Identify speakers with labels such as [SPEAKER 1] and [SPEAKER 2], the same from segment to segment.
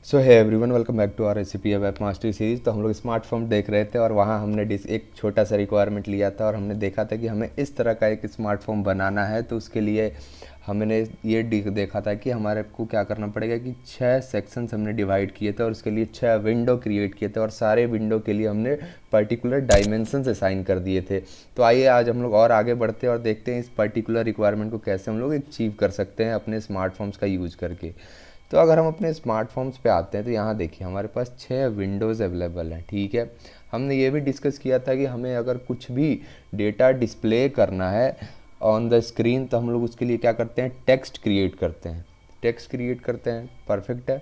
[SPEAKER 1] So hi everyone, welcome back to our recipe web mastery series. तो हम लोग smartphone देख रहे थे और वहाँ हमने एक छोटा सा रिक्वायरमेंट लिया था और हमने देखा था कि हमें इस तरह का एक स्मार्टफोन बनाना है। तो उसके लिए हमने ये देखा था कि हमारे को क्या करना पड़ेगा कि 6 सेक्शंस हमने डिवाइड किए थे और उसके लिए 6 विंडो क्रिएट किए थे और सारे विंडो के लिए हमने पर्टिकुलर डायमेंशंस असाइन कर दिए थे। तो आइए आज हम लोग और आगे बढ़ते हैं और देखते हैं इस पर्टिकुलर रिक्वायरमेंट को कैसे हम लोग अचीव कर सकते हैं अपने स्मार्टफोन्स का यूज़ करके। तो अगर हम अपने स्मार्टफोन्स पे आते हैं तो यहाँ देखिए हमारे पास 6 विंडोज़ अवेलेबल हैं। ठीक है, हमने ये भी डिस्कस किया था कि हमें अगर कुछ भी डेटा डिस्प्ले करना है ऑन द स्क्रीन तो हम लोग उसके लिए क्या करते हैं, टेक्स्ट क्रिएट करते हैं। टेक्स्ट क्रिएट करते हैं, परफेक्ट है।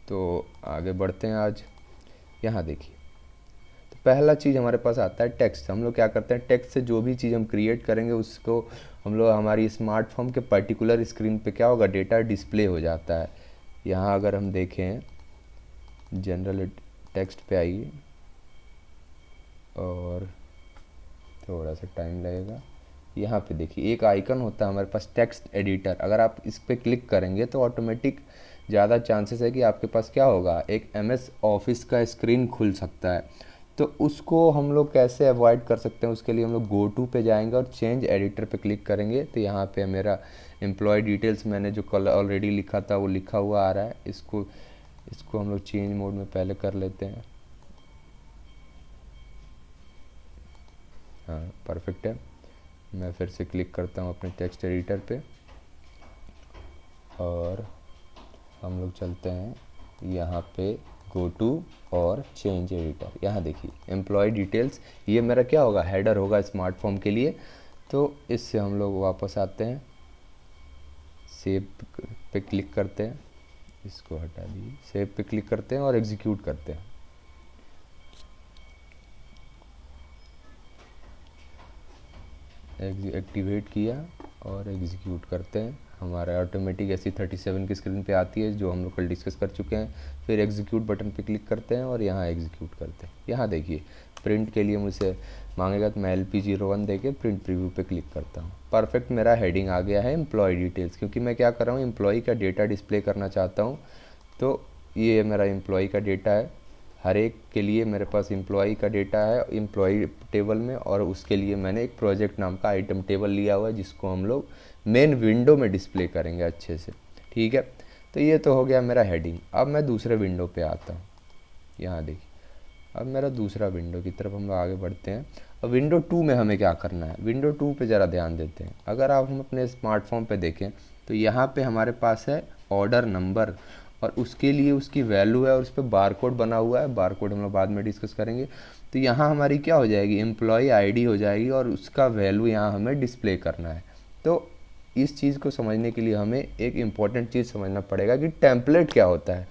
[SPEAKER 1] तो आगे बढ़ते हैं आज। यहाँ देखिए, तो पहला चीज़ हमारे पास आता है टेक्स्ट। हम लोग क्या करते हैं, टेक्स्ट से जो भी चीज़ हम क्रिएट करेंगे उसको हम लोग हमारी स्मार्टफोन के पर्टिकुलर स्क्रीन पे क्या होगा, डेटा डिस्प्ले हो जाता है। यहाँ अगर हम देखें जनरल टेक्स्ट पे आइए और थोड़ा सा टाइम लगेगा। यहाँ पे देखिए एक आइकन होता है हमारे पास टेक्स्ट एडिटर। अगर आप इस पर क्लिक करेंगे तो ऑटोमेटिक ज़्यादा चांसेस है कि आपके पास क्या होगा, एक MS ऑफिस का स्क्रीन खुल सकता है। तो उसको हम लोग कैसे अवॉइड कर सकते हैं, उसके लिए हम लोग गो टू पे जाएंगे और चेंज एडिटर पे क्लिक करेंगे। तो यहाँ पे मेरा एम्प्लॉय डिटेल्स मैंने जो कल ऑलरेडी लिखा था वो लिखा हुआ आ रहा है। इसको इसको हम लोग चेंज मोड में पहले कर लेते हैं। हाँ, परफेक्ट है। मैं फिर से क्लिक करता हूँ अपने टेक्स्ट एडिटर पे और हम लोग चलते हैं यहाँ पे गो टू और चेंज एडिटर। यहाँ देखिए एम्प्लॉय डिटेल्स, ये मेरा क्या होगा, हेडर होगा स्मार्टफोन के लिए। तो इससे हम लोग वापस आते हैं, सेव पे क्लिक करते हैं, इसको हटा दीजिए, सेव पे क्लिक करते हैं और एग्जीक्यूट करते हैं। एक्टिवेट किया और एग्जीक्यूट करते हैं। हमारा ऑटोमेटिक ऐसी 37 की स्क्रीन पे आती है जो हम लोग कल डिस्कस कर चुके हैं। फिर एग्जीक्यूट बटन पे क्लिक करते हैं और यहाँ एग्जीक्यूट करते हैं। यहाँ देखिए प्रिंट के लिए मुझसे मांगेगा तो मैं LP01 देके प्रिंट प्रीव्यू पे क्लिक करता हूँ। परफेक्ट, मेरा हेडिंग आ गया है एम्प्लॉय डिटेल्स, क्योंकि मैं क्या कर रहा हूँ, एम्प्लॉय का डेटा डिस्प्ले करना चाहता हूँ। तो ये मेरा एम्प्लॉय का डेटा है, हर एक के लिए मेरे पास एम्प्लॉई का डेटा है एम्प्लॉई टेबल में, और उसके लिए मैंने एक प्रोजेक्ट नाम का आइटम टेबल लिया हुआ है जिसको हम लोग मेन विंडो में डिस्प्ले करेंगे अच्छे से। ठीक है, तो ये तो हो गया मेरा हेडिंग। अब मैं दूसरे विंडो पे आता हूँ। यहाँ देखिए अब मेरा दूसरा विंडो की तरफ हम लोग आगे बढ़ते हैं। अब विंडो 2 में हमें क्या करना है, विंडो 2 पे ज़रा ध्यान देते हैं। अगर आप हम अपने स्मार्टफोन पे देखें तो यहाँ पे हमारे पास है ऑर्डर नंबर और उसके लिए उसकी वैल्यू है और उस पर बार कोड बना हुआ है। बार कोड हम लोग बाद में डिस्कस करेंगे। तो यहाँ हमारी क्या हो जाएगी, एम्प्लॉय ID हो जाएगी और उसका वैल्यू यहाँ हमें डिस्प्ले करना है। तो इस चीज़ को समझने के लिए हमें एक इम्पॉर्टेंट चीज़ समझना पड़ेगा कि टेम्पलेट क्या होता है।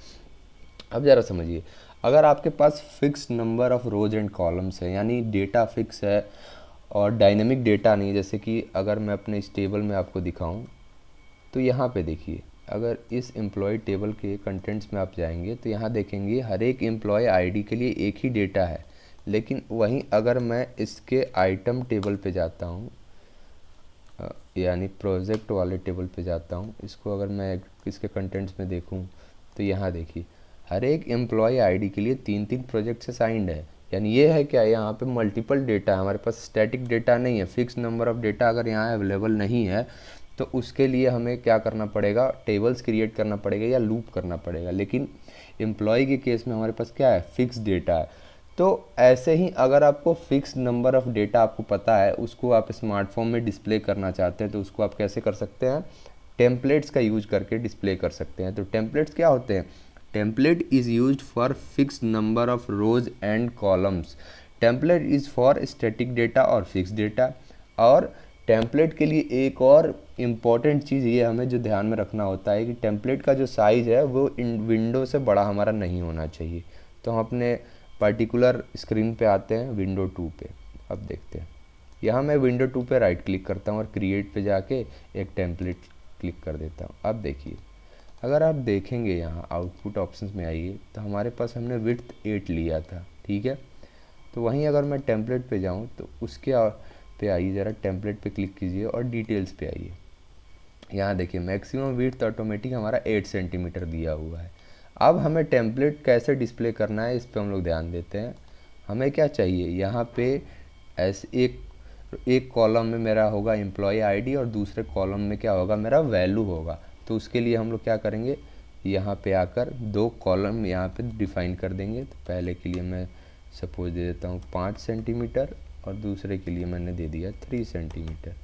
[SPEAKER 1] अब ज़रा समझिए, अगर आपके पास fixed number of rows and columns है, यानी डेटा फिक्स है और डायनेमिक डेटा नहीं, जैसे कि अगर मैं अपने इस टेबल में आपको दिखाऊं तो यहाँ पे देखिए, अगर इस एम्प्लॉय टेबल के कंटेंट्स में आप जाएंगे तो यहाँ देखेंगे हर एक एम्प्लॉय ID के लिए एक ही डेटा है। लेकिन वहीं अगर मैं इसके आइटम टेबल पे जाता हूँ, यानी प्रोजेक्ट वाले टेबल पे जाता हूँ, इसको अगर मैं इसके कंटेंट्स में देखूँ तो यहाँ देखिए हर एक एम्प्लॉय ID के लिए 3-3 प्रोजेक्ट असाइंड है। यानी ये है क्या, यहाँ पे मल्टीपल डेटा है, हमारे पास स्टैटिक डेटा नहीं है। फिक्स नंबर ऑफ डेटा अगर यहाँ अवेलेबल नहीं है तो उसके लिए हमें क्या करना पड़ेगा, टेबल्स क्रिएट करना पड़ेगा या लूप करना पड़ेगा। लेकिन एम्प्लॉय के केस में हमारे पास क्या है, फिक्स डेटा है। तो ऐसे ही अगर आपको फिक्स नंबर ऑफ़ डेटा आपको पता है, उसको आप स्मार्टफोन में डिस्प्ले करना चाहते हैं तो उसको आप कैसे कर सकते हैं, टेम्पलेट्स का यूज करके डिस्प्ले कर सकते हैं। तो टेम्पलेट्स क्या होते हैं, template is used for fix number of rose and columns. Template is for static data और फिक्स डेटा। और टेम्पलेट के लिए एक और इम्पॉर्टेंट चीज़ ये हमें जो ध्यान में रखना होता है कि टेम्पलेट का जो साइज़ है वो इन विंडो से बड़ा हमारा नहीं होना चाहिए। तो हम अपने पर्टिकुलर स्क्रीन पे आते हैं, विंडो 2 पे। अब देखते हैं, यहाँ मैं विंडो 2 पे राइट क्लिक करता हूँ और क्रिएट पे जाके एक टेम्पलेट क्लिक कर देता हूँ। अब देखिए, अगर आप देखेंगे यहाँ आउटपुट ऑप्शंस में आइए तो हमारे पास हमने विड्थ 8 लिया था। ठीक है, तो वहीं अगर मैं टेम्पलेट पे जाऊँ तो उसके पे आइए, ज़रा टेम्पलेट पे क्लिक कीजिए और डिटेल्स पे आइए। यहाँ देखिए मैक्सिमम विड्थ ऑटोमेटिक हमारा 8 सेंटीमीटर दिया हुआ है। अब हमें टेम्पलेट कैसे डिस्प्ले करना है इस पर हम लोग ध्यान देते हैं। हमें क्या चाहिए, यहाँ पे ऐसे एक कॉलम में मेरा होगा एम्प्लॉय आईडी और दूसरे कॉलम में क्या होगा, मेरा वैल्यू होगा। तो उसके लिए हम लोग क्या करेंगे, यहाँ पे आकर दो कॉलम यहाँ पे डिफाइन कर देंगे। तो पहले के लिए मैं सपोज दे देता हूँ 5 सेंटीमीटर और दूसरे के लिए मैंने दे दिया 3 सेंटीमीटर।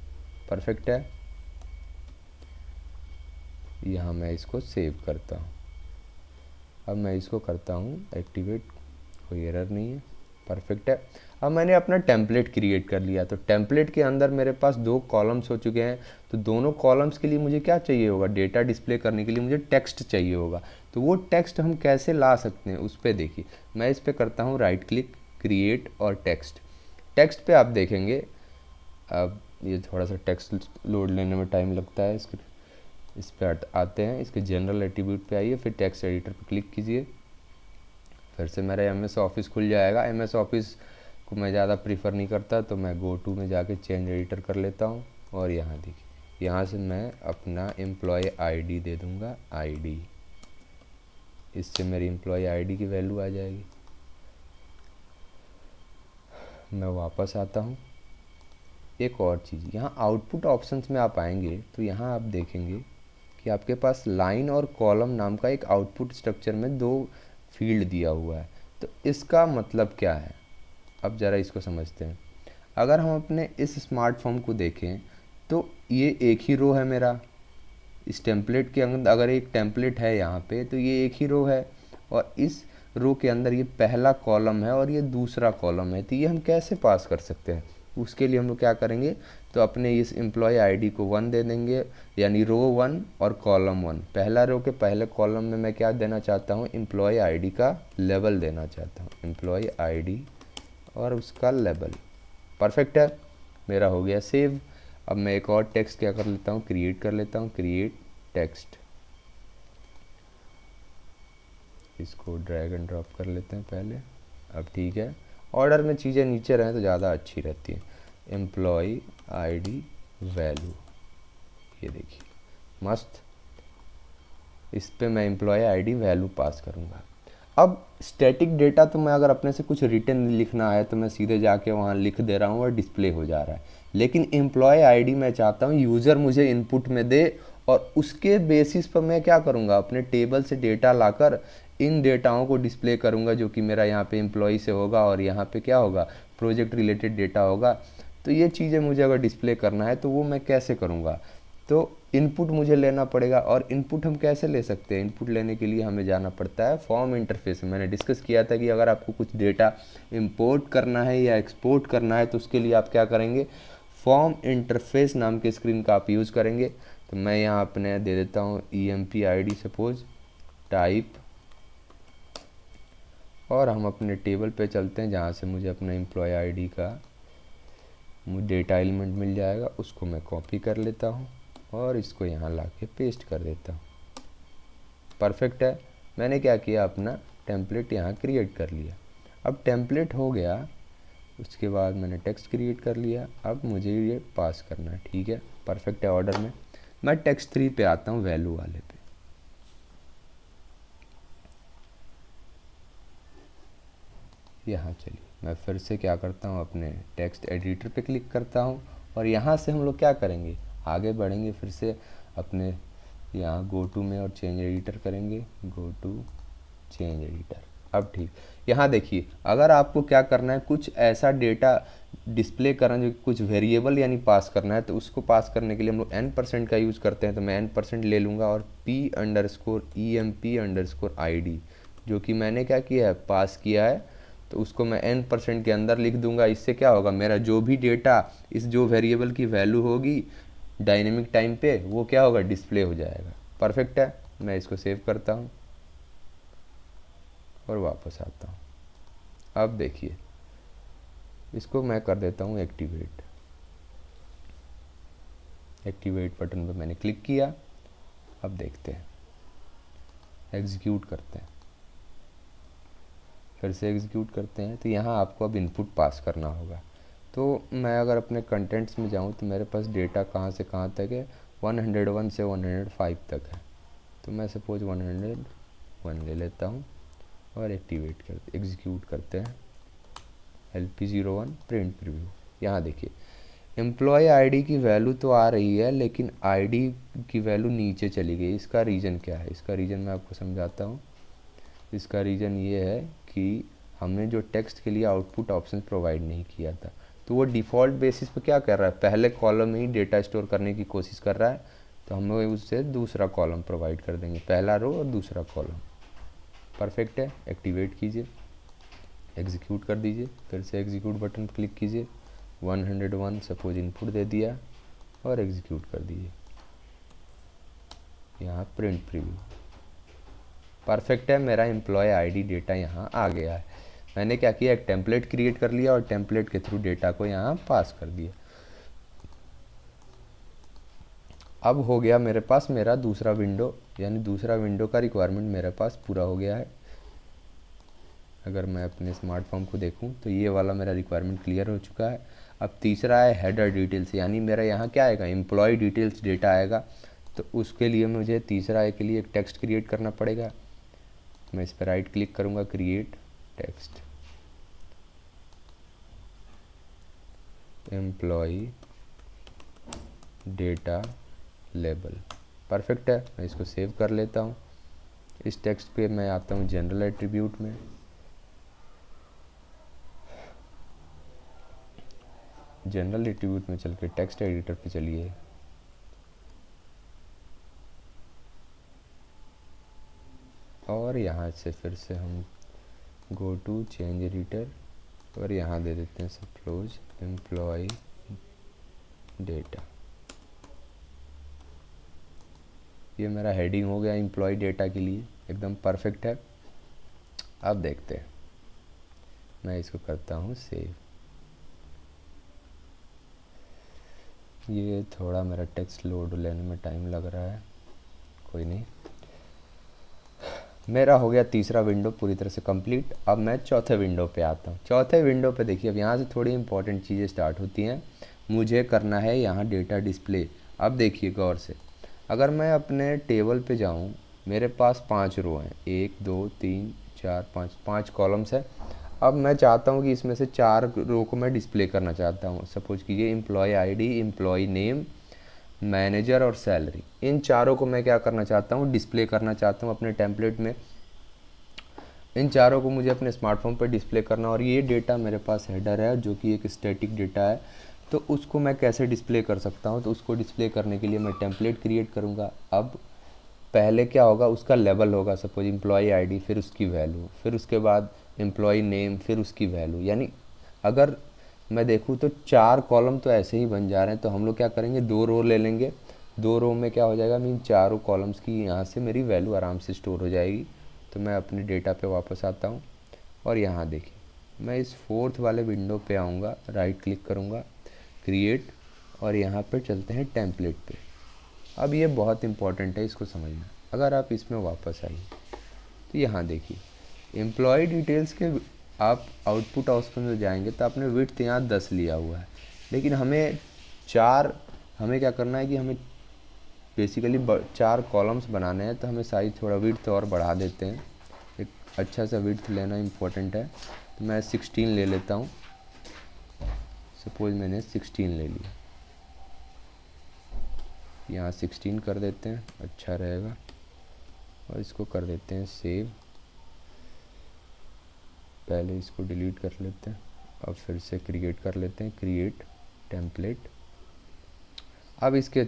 [SPEAKER 1] परफेक्ट है। यहाँ मैं इसको सेव करता हूँ। अब मैं इसको करता हूँ एक्टिवेट, कोई एरर नहीं है, परफेक्ट है। अब मैंने अपना टेम्पलेट क्रिएट कर लिया। तो टेम्पलेट के अंदर मेरे पास दो कॉलम्स हो चुके हैं। तो दोनों कॉलम्स के लिए मुझे क्या चाहिए होगा, डेटा डिस्प्ले करने के लिए मुझे टेक्स्ट चाहिए होगा। तो वो टेक्स्ट हम कैसे ला सकते हैं उस पर देखिए, मैं इस पर करता हूँ राइट क्लिक, क्रिएट और टेक्स्ट। टेक्स्ट पे आप देखेंगे, अब ये थोड़ा सा टेक्स्ट लोड लेने में टाइम लगता है। इस पर आते हैं, इसके जनरल एट्रीब्यूट पे आइए, फिर टेक्स्ट एडिटर पे क्लिक कीजिए। फिर से मेरा MS ऑफिस खुल जाएगा। MS ऑफिस को मैं ज़्यादा प्रीफर नहीं करता, तो मैं गो टू में जाके चेंज एडिटर कर लेता हूँ। और यहाँ देखिए, यहाँ से मैं अपना एम्प्लॉय आईडी दे दूँगा, आईडी। इससे मेरी एम्प्लॉय आईडी की वैल्यू आ जाएगी। मैं वापस आता हूँ। एक और चीज़, यहाँ आउटपुट ऑप्शंस में आप आएंगे तो यहाँ आप देखेंगे कि आपके पास लाइन और कॉलम नाम का एक आउटपुट स्ट्रक्चर में दो फील्ड दिया हुआ है। तो इसका मतलब क्या है, अब ज़रा इसको समझते हैं। अगर हम अपने इस स्मार्टफोन को देखें तो ये एक ही रो है मेरा। इस टेम्पलेट के अंदर अगर एक टेम्पलेट है यहाँ पे, तो ये एक ही रो है, और इस रो के अंदर ये पहला कॉलम है और ये दूसरा कॉलम है। तो ये हम कैसे पास कर सकते हैं, उसके लिए हम लोग क्या करेंगे, तो अपने इस एम्प्लॉय आईडी को 1 दे देंगे, यानी रो 1 और कॉलम 1। पहला रो के पहले कॉलम में मैं क्या देना चाहता हूँ, एम्प्लॉय आईडी का लेवल देना चाहता हूँ, एम्प्लॉय आईडी और उसका लेवल। परफेक्ट है, मेरा हो गया सेव। अब मैं एक और टेक्स्ट क्या कर लेता हूँ, क्रिएट कर लेता हूँ, क्रिएट टेक्स्ट। इसको ड्रैग एंड ड्रॉप कर लेते हैं पहले। अब ठीक है, ऑर्डर में चीज़ें नीचे रहें तो ज़्यादा अच्छी रहती है। एम्प्लॉय आईडी वैल्यू, ये देखिए मस्त। इस पे मैं एम्प्लॉय आईडी वैल्यू पास करूँगा। अब स्टैटिक डेटा तो मैं अगर अपने से कुछ रिटर्न लिखना है तो मैं सीधे जाके वहाँ लिख दे रहा हूँ और डिस्प्ले हो जा रहा है। लेकिन एम्प्लॉय आईडी मैं चाहता हूँ यूज़र मुझे इनपुट में दे, और उसके बेसिस पर मैं क्या करूँगा, अपने टेबल से डेटा लाकर इन डेटाओं को डिस्प्ले करूँगा, जो कि मेरा यहाँ पे एम्प्लॉय से होगा और यहाँ पे क्या होगा, प्रोजेक्ट रिलेटेड डेटा होगा। तो ये चीज़ें मुझे अगर डिस्प्ले करना है तो वो मैं कैसे करूँगा, तो इनपुट मुझे लेना पड़ेगा। और इनपुट हम कैसे ले सकते हैं, इनपुट लेने के लिए हमें जाना पड़ता है फॉर्म इंटरफेस में। मैंने डिस्कस किया था कि अगर आपको कुछ डेटा इंपोर्ट करना है या एक्सपोर्ट करना है तो उसके लिए आप क्या करेंगे, फॉर्म इंटरफेस नाम के स्क्रीन का आप यूज़ करेंगे। तो मैं यहाँ अपने दे देता हूँ EMP-ID सपोज टाइप, और हम अपने टेबल पे चलते हैं जहाँ से मुझे अपना एम्प्लॉय आईडी का मुझे डेटा एलिमेंट मिल जाएगा। उसको मैं कॉपी कर लेता हूँ और इसको यहाँ ला के पेस्ट कर देता हूँ। परफेक्ट है, मैंने क्या किया, अपना टेम्पलेट यहाँ क्रिएट कर लिया। अब टेम्पलेट हो गया, उसके बाद मैंने टेक्स्ट क्रिएट कर लिया। अब मुझे ये पास करना है, ठीक है, परफेक्ट है ऑर्डर में। मैं टेक्स्ट 3 पे आता हूँ, वैल्यू वाले पे। यहाँ चलिए मैं फिर से क्या करता हूँ, अपने टेक्स्ट एडिटर पे क्लिक करता हूँ, और यहाँ से हम लोग क्या करेंगे, आगे बढ़ेंगे। फिर से अपने यहाँ गो टू में और चेंज एडिटर करेंगे, गो टू चेंज एडिटर। अब ठीक, यहाँ देखिए, अगर आपको क्या करना है, कुछ ऐसा डेटा डिस्प्ले करना जो कुछ वेरिएबल यानी पास करना है, तो उसको पास करने के लिए हम लोग n% का यूज़ करते हैं। तो मैं n% ले लूँगा और p_emp_id जो कि मैंने क्या किया है, पास किया है, तो उसको मैं n% के अंदर लिख दूंगा। इससे क्या होगा, मेरा जो भी डेटा इस जो वेरिएबल की वैल्यू होगी डायनेमिक टाइम पे, वो क्या होगा, डिस्प्ले हो जाएगा। परफेक्ट है, मैं इसको सेव करता हूँ और वापस आता हूँ। अब देखिए, इसको मैं कर देता हूँ एक्टिवेट। एक्टिवेट बटन पर मैंने क्लिक किया। अब देखते हैं, एग्जीक्यूट करते हैं, फिर से एग्जीक्यूट करते हैं। तो यहाँ आपको अब इनपुट पास करना होगा। तो मैं अगर अपने कंटेंट्स में जाऊँ तो मेरे पास डेटा कहाँ से कहाँ तक है, 101 से 105 तक है, तो मैं सपोज 101 ले लेता हूँ और एग्जीक्यूट करते हैं LP01 प्रिंट प्रीव्यू। यहाँ देखिए एम्प्लॉय आईडी की वैल्यू तो आ रही है, लेकिन आईडी की वैल्यू नीचे चली गई। इसका रीज़न क्या है? इसका रीज़न मैं आपको समझाता हूँ। इसका रीज़न ये है कि हमने जो टेक्स्ट के लिए आउटपुट ऑप्शन प्रोवाइड नहीं किया था, तो वो डिफ़ॉल्ट बेसिस पे क्या कर रहा है, पहले कॉलम में ही डेटा स्टोर करने की कोशिश कर रहा है, तो हम उससे दूसरा कॉलम प्रोवाइड कर देंगे, पहला रो और दूसरा कॉलम। परफेक्ट है। एक्टिवेट कीजिए, एग्जीक्यूट कर दीजिए, फिर से एग्जीक्यूट बटन पर क्लिक कीजिए, 101 सपोज इनपुट दे दिया और एग्जीक्यूट कर दीजिए। यहाँ प्रिंट प्रीव्यू परफेक्ट है। मेरा एम्प्लॉय आईडी डेटा यहाँ आ गया है। मैंने क्या किया, एक टेम्पलेट क्रिएट कर लिया और टेम्पलेट के थ्रू डेटा को यहाँ पास कर दिया। अब हो गया मेरे पास मेरा दूसरा विंडो, यानी दूसरा विंडो का रिक्वायरमेंट मेरे पास पूरा हो गया है। अगर मैं अपने स्मार्टफोन को देखूं तो ये वाला मेरा रिक्वायरमेंट क्लियर हो चुका है। अब तीसरा है हेडर डिटेल्स, यानी मेरा यहाँ क्या आएगा, एम्प्लॉय डिटेल्स डेटा आएगा। तो उसके लिए मुझे तीसरा के लिए एक टेक्स्ट क्रिएट करना पड़ेगा। मैं इस पर राइट क्लिक करूँगा, create text, employee data label. Perfect है। मैं इसको सेव कर लेता हूँ। इस टेक्स्ट पे मैं आता हूँ जनरल एट्रीब्यूट में, जनरल एट्रीब्यूट में चल के टेक्स्ट एडिटर पे चलिए, और यहाँ से फिर से हम गो टू चेंज एडिटर और यहाँ दे देते हैं सपोज एम्प्लॉय डेटा। ये मेरा हेडिंग हो गया एम्प्लॉय डेटा के लिए, एकदम परफेक्ट है। अब देखते हैं, मैं इसको करता हूँ सेव। ये थोड़ा मेरा टेक्स्ट लोड लेने में टाइम लग रहा है, कोई नहीं। मेरा हो गया तीसरा विंडो पूरी तरह से कंप्लीट। अब मैं चौथे विंडो पे आता हूँ। चौथे विंडो पे देखिए, अब यहाँ से थोड़ी इंपॉर्टेंट चीज़ें स्टार्ट होती हैं। मुझे करना है यहाँ डेटा डिस्प्ले। अब देखिए गौर से, अगर मैं अपने टेबल पे जाऊँ, मेरे पास 5 रो हैं, 1 2 3 4 5 कॉलम्स है। अब मैं चाहता हूँ कि इसमें से 4 रो को मैं डिस्प्ले करना चाहता हूँ। सपोज कीजिए employee ID, employee name, manager और सैलरी, इन चारों को मैं क्या करना चाहता हूँ, डिस्प्ले करना चाहता हूँ अपने टेम्पलेट में। इन चारों को मुझे अपने स्मार्टफोन पर डिस्प्ले करना, और ये डेटा मेरे पास हेडर है जो कि एक स्टैटिक डेटा है, तो उसको मैं कैसे डिस्प्ले कर सकता हूँ। तो उसको डिस्प्ले करने के लिए मैं टेम्पलेट क्रिएट करूँगा। अब पहले क्या होगा, उसका लेवल होगा, सपोज एम्प्लॉय आईडी, फिर उसकी वैल्यू, फिर उसके बाद एम्प्लॉय नेम, फिर उसकी वैल्यू। यानी अगर मैं देखूँ तो 4 कॉलम तो ऐसे ही बन जा रहे हैं। तो हम लोग क्या करेंगे, 2 रो ले लेंगे। 2 रो में क्या हो जाएगा, मीन चारों कॉलम्स की यहाँ से मेरी वैल्यू आराम से स्टोर हो जाएगी। तो मैं अपने डेटा पे वापस आता हूँ और यहाँ देखिए मैं इस 4th वाले विंडो पे आऊँगा, राइट क्लिक करूँगा, क्रिएट, और यहाँ पर चलते हैं टेम्पलेट पे। अब ये बहुत इंपॉर्टेंट है, इसको समझना। अगर आप इसमें वापस आइए तो यहाँ देखिए एम्प्लॉय डिटेल्स के आप आउटपुट ऑप्शन में जाएंगे तो आपने विड्थ यहाँ 10 लिया हुआ है, लेकिन हमें क्या करना है कि हमें बेसिकली 4 कॉलम्स बनाने हैं। तो हमें साइज थोड़ा विड्थ और बढ़ा देते हैं, एक अच्छा सा विड्थ लेना इम्पोर्टेंट है। तो मैं 16 ले लेता हूँ। सपोज मैंने 16 ले लिया, यहाँ 16 कर देते हैं, अच्छा रहेगा, और इसको कर देते हैं सेव। पहले इसको डिलीट कर लेते हैं, अब फिर से क्रिएट कर लेते हैं, क्रिएट टेम्पलेट। अब इसके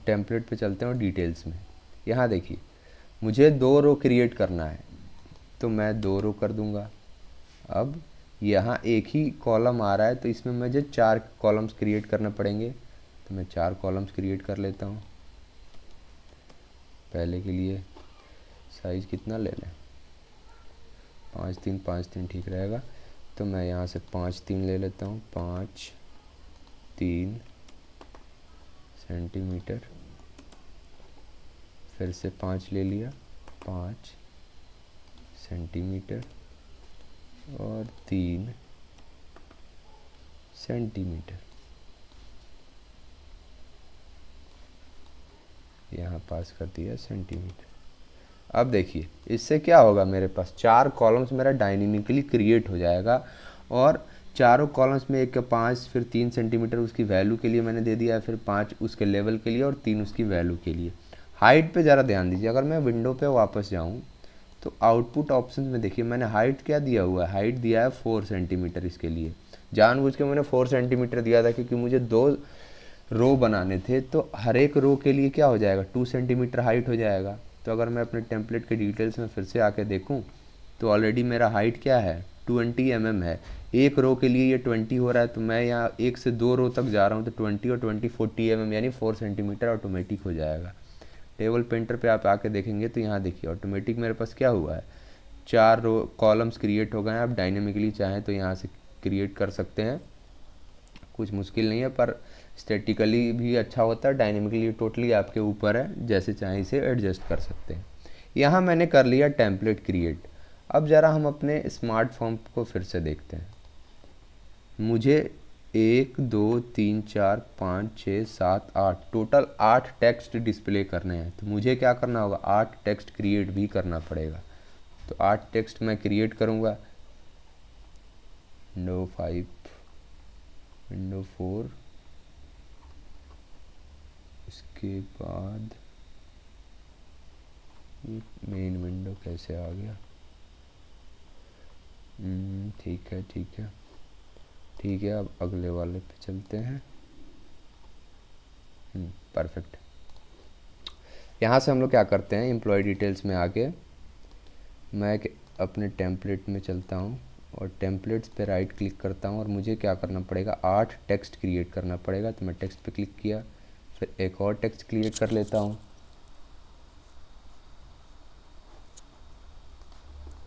[SPEAKER 1] टेम्पलेट पे चलते हैं और डिटेल्स में। यहाँ देखिए मुझे 2 रो क्रिएट करना है, तो मैं 2 रो कर दूंगा। अब यहाँ एक ही कॉलम आ रहा है, तो इसमें मुझे 4 कॉलम्स क्रिएट करने पड़ेंगे। तो मैं 4 कॉलम्स क्रिएट कर लेता हूँ। पहले के लिए साइज़ कितना ले लें, 5 3 ठीक रहेगा। तो मैं यहाँ से 5 3 ले लेता हूँ, 5 3 सेंटीमीटर, फिर से 5 ले लिया, 5 सेंटीमीटर और 3 सेंटीमीटर। यहाँ पास कर दिया सेंटीमीटर। अब देखिए इससे क्या होगा, मेरे पास 4 कॉलम्स मेरा डायनेमिकली क्रिएट हो जाएगा और चारों कॉलम्स में 1 का 5, फिर 3 सेंटीमीटर उसकी वैल्यू के लिए मैंने दे दिया, फिर 5 उसके लेवल के लिए और 3 उसकी वैल्यू के लिए। हाइट पे ज़रा ध्यान दीजिए, अगर मैं विंडो पे वापस जाऊँ तो आउटपुट ऑप्शन में देखिए मैंने हाइट क्या दिया हुआ है, हाइट दिया है 4 सेंटीमीटर। इसके लिए जानबूझ के मैंने 4 सेंटीमीटर दिया था क्योंकि मुझे 2 रो बनाने थे, तो हर एक रो के लिए क्या हो जाएगा 2 सेंटीमीटर हाइट हो जाएगा। तो अगर मैं अपने टेम्पलेट के डिटेल्स में फिर से आके देखूं तो ऑलरेडी मेरा हाइट क्या है 20 mm है। एक रो के लिए ये 20 हो रहा है, तो मैं यहाँ 1 से 2 रो तक जा रहा हूँ तो 20 और 20 40 mm यानी 4 सेंटीमीटर ऑटोमेटिक हो जाएगा। टेबल पेंटर पे आप आके देखेंगे तो यहाँ देखिए ऑटोमेटिक मेरे पास क्या हुआ है, 4 रो कॉलम्स क्रिएट हो गए हैं। आप डायनेमिकली चाहें तो यहाँ से क्रिएट कर सकते हैं, कुछ मुश्किल नहीं है, पर स्टैटिकली भी अच्छा होता है, डायनेमिकली टोटली आपके ऊपर है, जैसे चाहे इसे एडजस्ट कर सकते हैं। यहाँ मैंने कर लिया टेम्पलेट क्रिएट। अब ज़रा हम अपने स्मार्ट फॉर्म को फिर से देखते हैं। मुझे 1 2 3 4 5 6 7 8 टोटल 8 टेक्स्ट डिस्प्ले करने हैं, तो मुझे क्या करना होगा 8 टेक्स्ट क्रिएट भी करना पड़ेगा। तो 8 टेक्स्ट मैं क्रिएट करूँगा, विंडो 5, विंडो 4, इसके बाद मेन विंडो कैसे आ गया, ठीक है ठीक है ठीक है। अब अगले वाले पे चलते हैं। परफेक्ट। यहाँ से हम लोग क्या करते हैं, एम्प्लॉय डिटेल्स में आके मैं अपने टेम्पलेट में चलता हूँ और टेम्पलेट्स पे राइट क्लिक करता हूँ और मुझे क्या करना पड़ेगा 8 टेक्स्ट क्रिएट करना पड़ेगा। तो मैं टेक्स्ट पे क्लिक किया, फिर एक और टेक्स्ट क्रिएट कर लेता हूँ,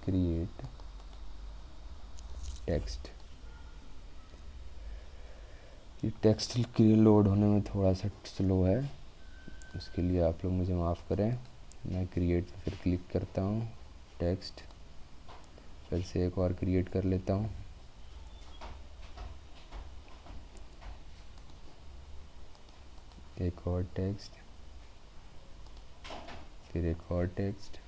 [SPEAKER 1] क्रिएट टेक्स्ट। ये टेक्स्ट के लोड होने में थोड़ा सा स्लो है, उसके लिए आप लोग मुझे माफ़ करें। मैं क्रिएट पे फिर क्लिक करता हूँ, टेक्स्ट, फिर से एक और क्रिएट कर लेता हूँ, एक और टेक्स्ट, फिर एक और टेक्स्ट,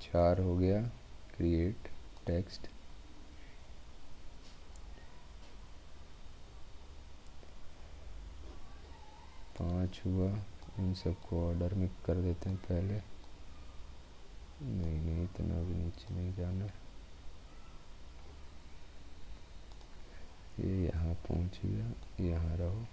[SPEAKER 1] चार हो गया, क्रिएट टेक्स्ट, पाँच हुआ। इन सबको ऑर्डर में कर देते हैं पहले, नहीं इतना भी नीचे नहीं जाना, ये यहाँ पहुँच गया, यहाँ रहो।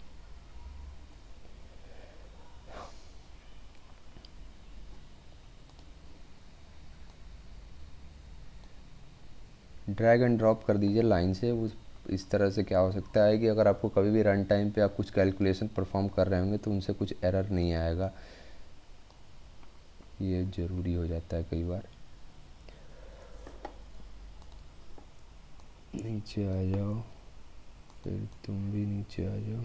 [SPEAKER 1] ड्रैग एंड ड्रॉप कर दीजिए लाइन से। उस इस तरह से क्या हो सकता है कि अगर आपको कभी भी रन टाइम पे आप कुछ कैलकुलेशन परफॉर्म कर रहे होंगे तो उनसे कुछ एरर नहीं आएगा, ये ज़रूरी हो जाता है कई बार। नीचे आ जाओ, फिर तुम भी नीचे आ जाओ।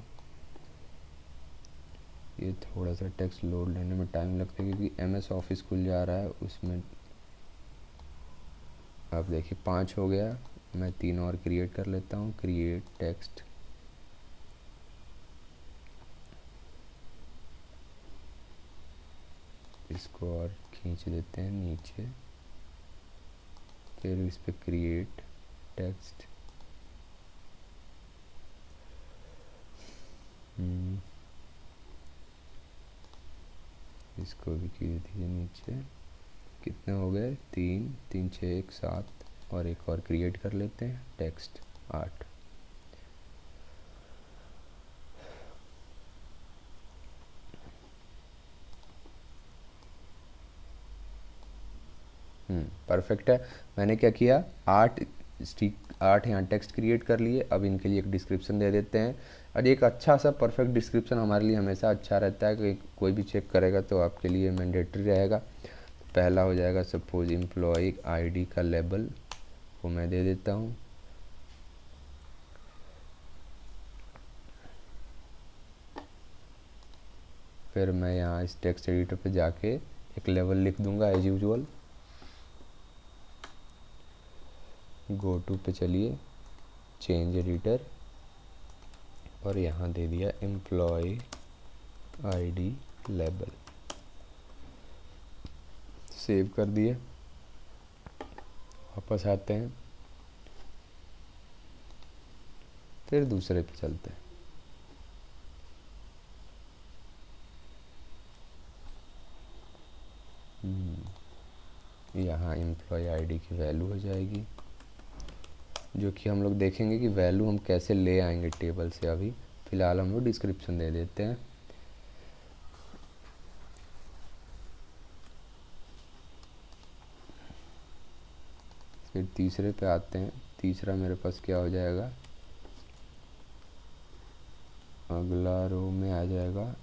[SPEAKER 1] ये थोड़ा सा टेक्स्ट लोड लेने में टाइम लगता है क्योंकि MS ऑफिस खुल जा रहा है उसमें। अब देखिए 5 हो गया, मैं 3 और क्रिएट कर लेता हूँ, क्रिएट टेक्स्ट, इसको और खींच देते हैं नीचे, फिर इस पर क्रिएट टेक्स्ट, इसको भी खींच दीजिए नीचे। कितने हो गए 3 3 6 1 7, और एक और क्रिएट कर लेते हैं टेक्स्ट 8। परफेक्ट है। मैंने क्या किया 8 यहाँ टेक्स्ट क्रिएट कर लिए। अब इनके लिए एक डिस्क्रिप्शन दे देते हैं, और एक अच्छा सा परफेक्ट डिस्क्रिप्शन हमारे लिए हमेशा अच्छा रहता है कि कोई भी चेक करेगा तो आपके लिए मैंडेटरी रहेगा। पहला हो जाएगा सपोज एम्प्लॉय ID का लेबल को मैं दे देता हूँ, फिर मैं यहाँ इस टेक्स्ट एडिटर पे जाके एक लेवल लिख दूंगा एज यूजुअल। गो टू पे चलिए, चेंज एडिटर और यहाँ दे दिया एम्प्लॉय आईडी लेबल, सेव कर दिए। वापस आते हैं, फिर दूसरे पे चलते हैं। यहाँ एम्प्लॉय आईडी की वैल्यू हो जाएगी, जो कि हम लोग देखेंगे कि वैल्यू हम कैसे ले आएंगे टेबल से। अभी फ़िलहाल हम लोग डिस्क्रिप्शन दे देते हैं। फिर तीसरे पे आते हैं। तीसरा मेरे पास क्या हो जाएगा, अगला रो में आ जाएगा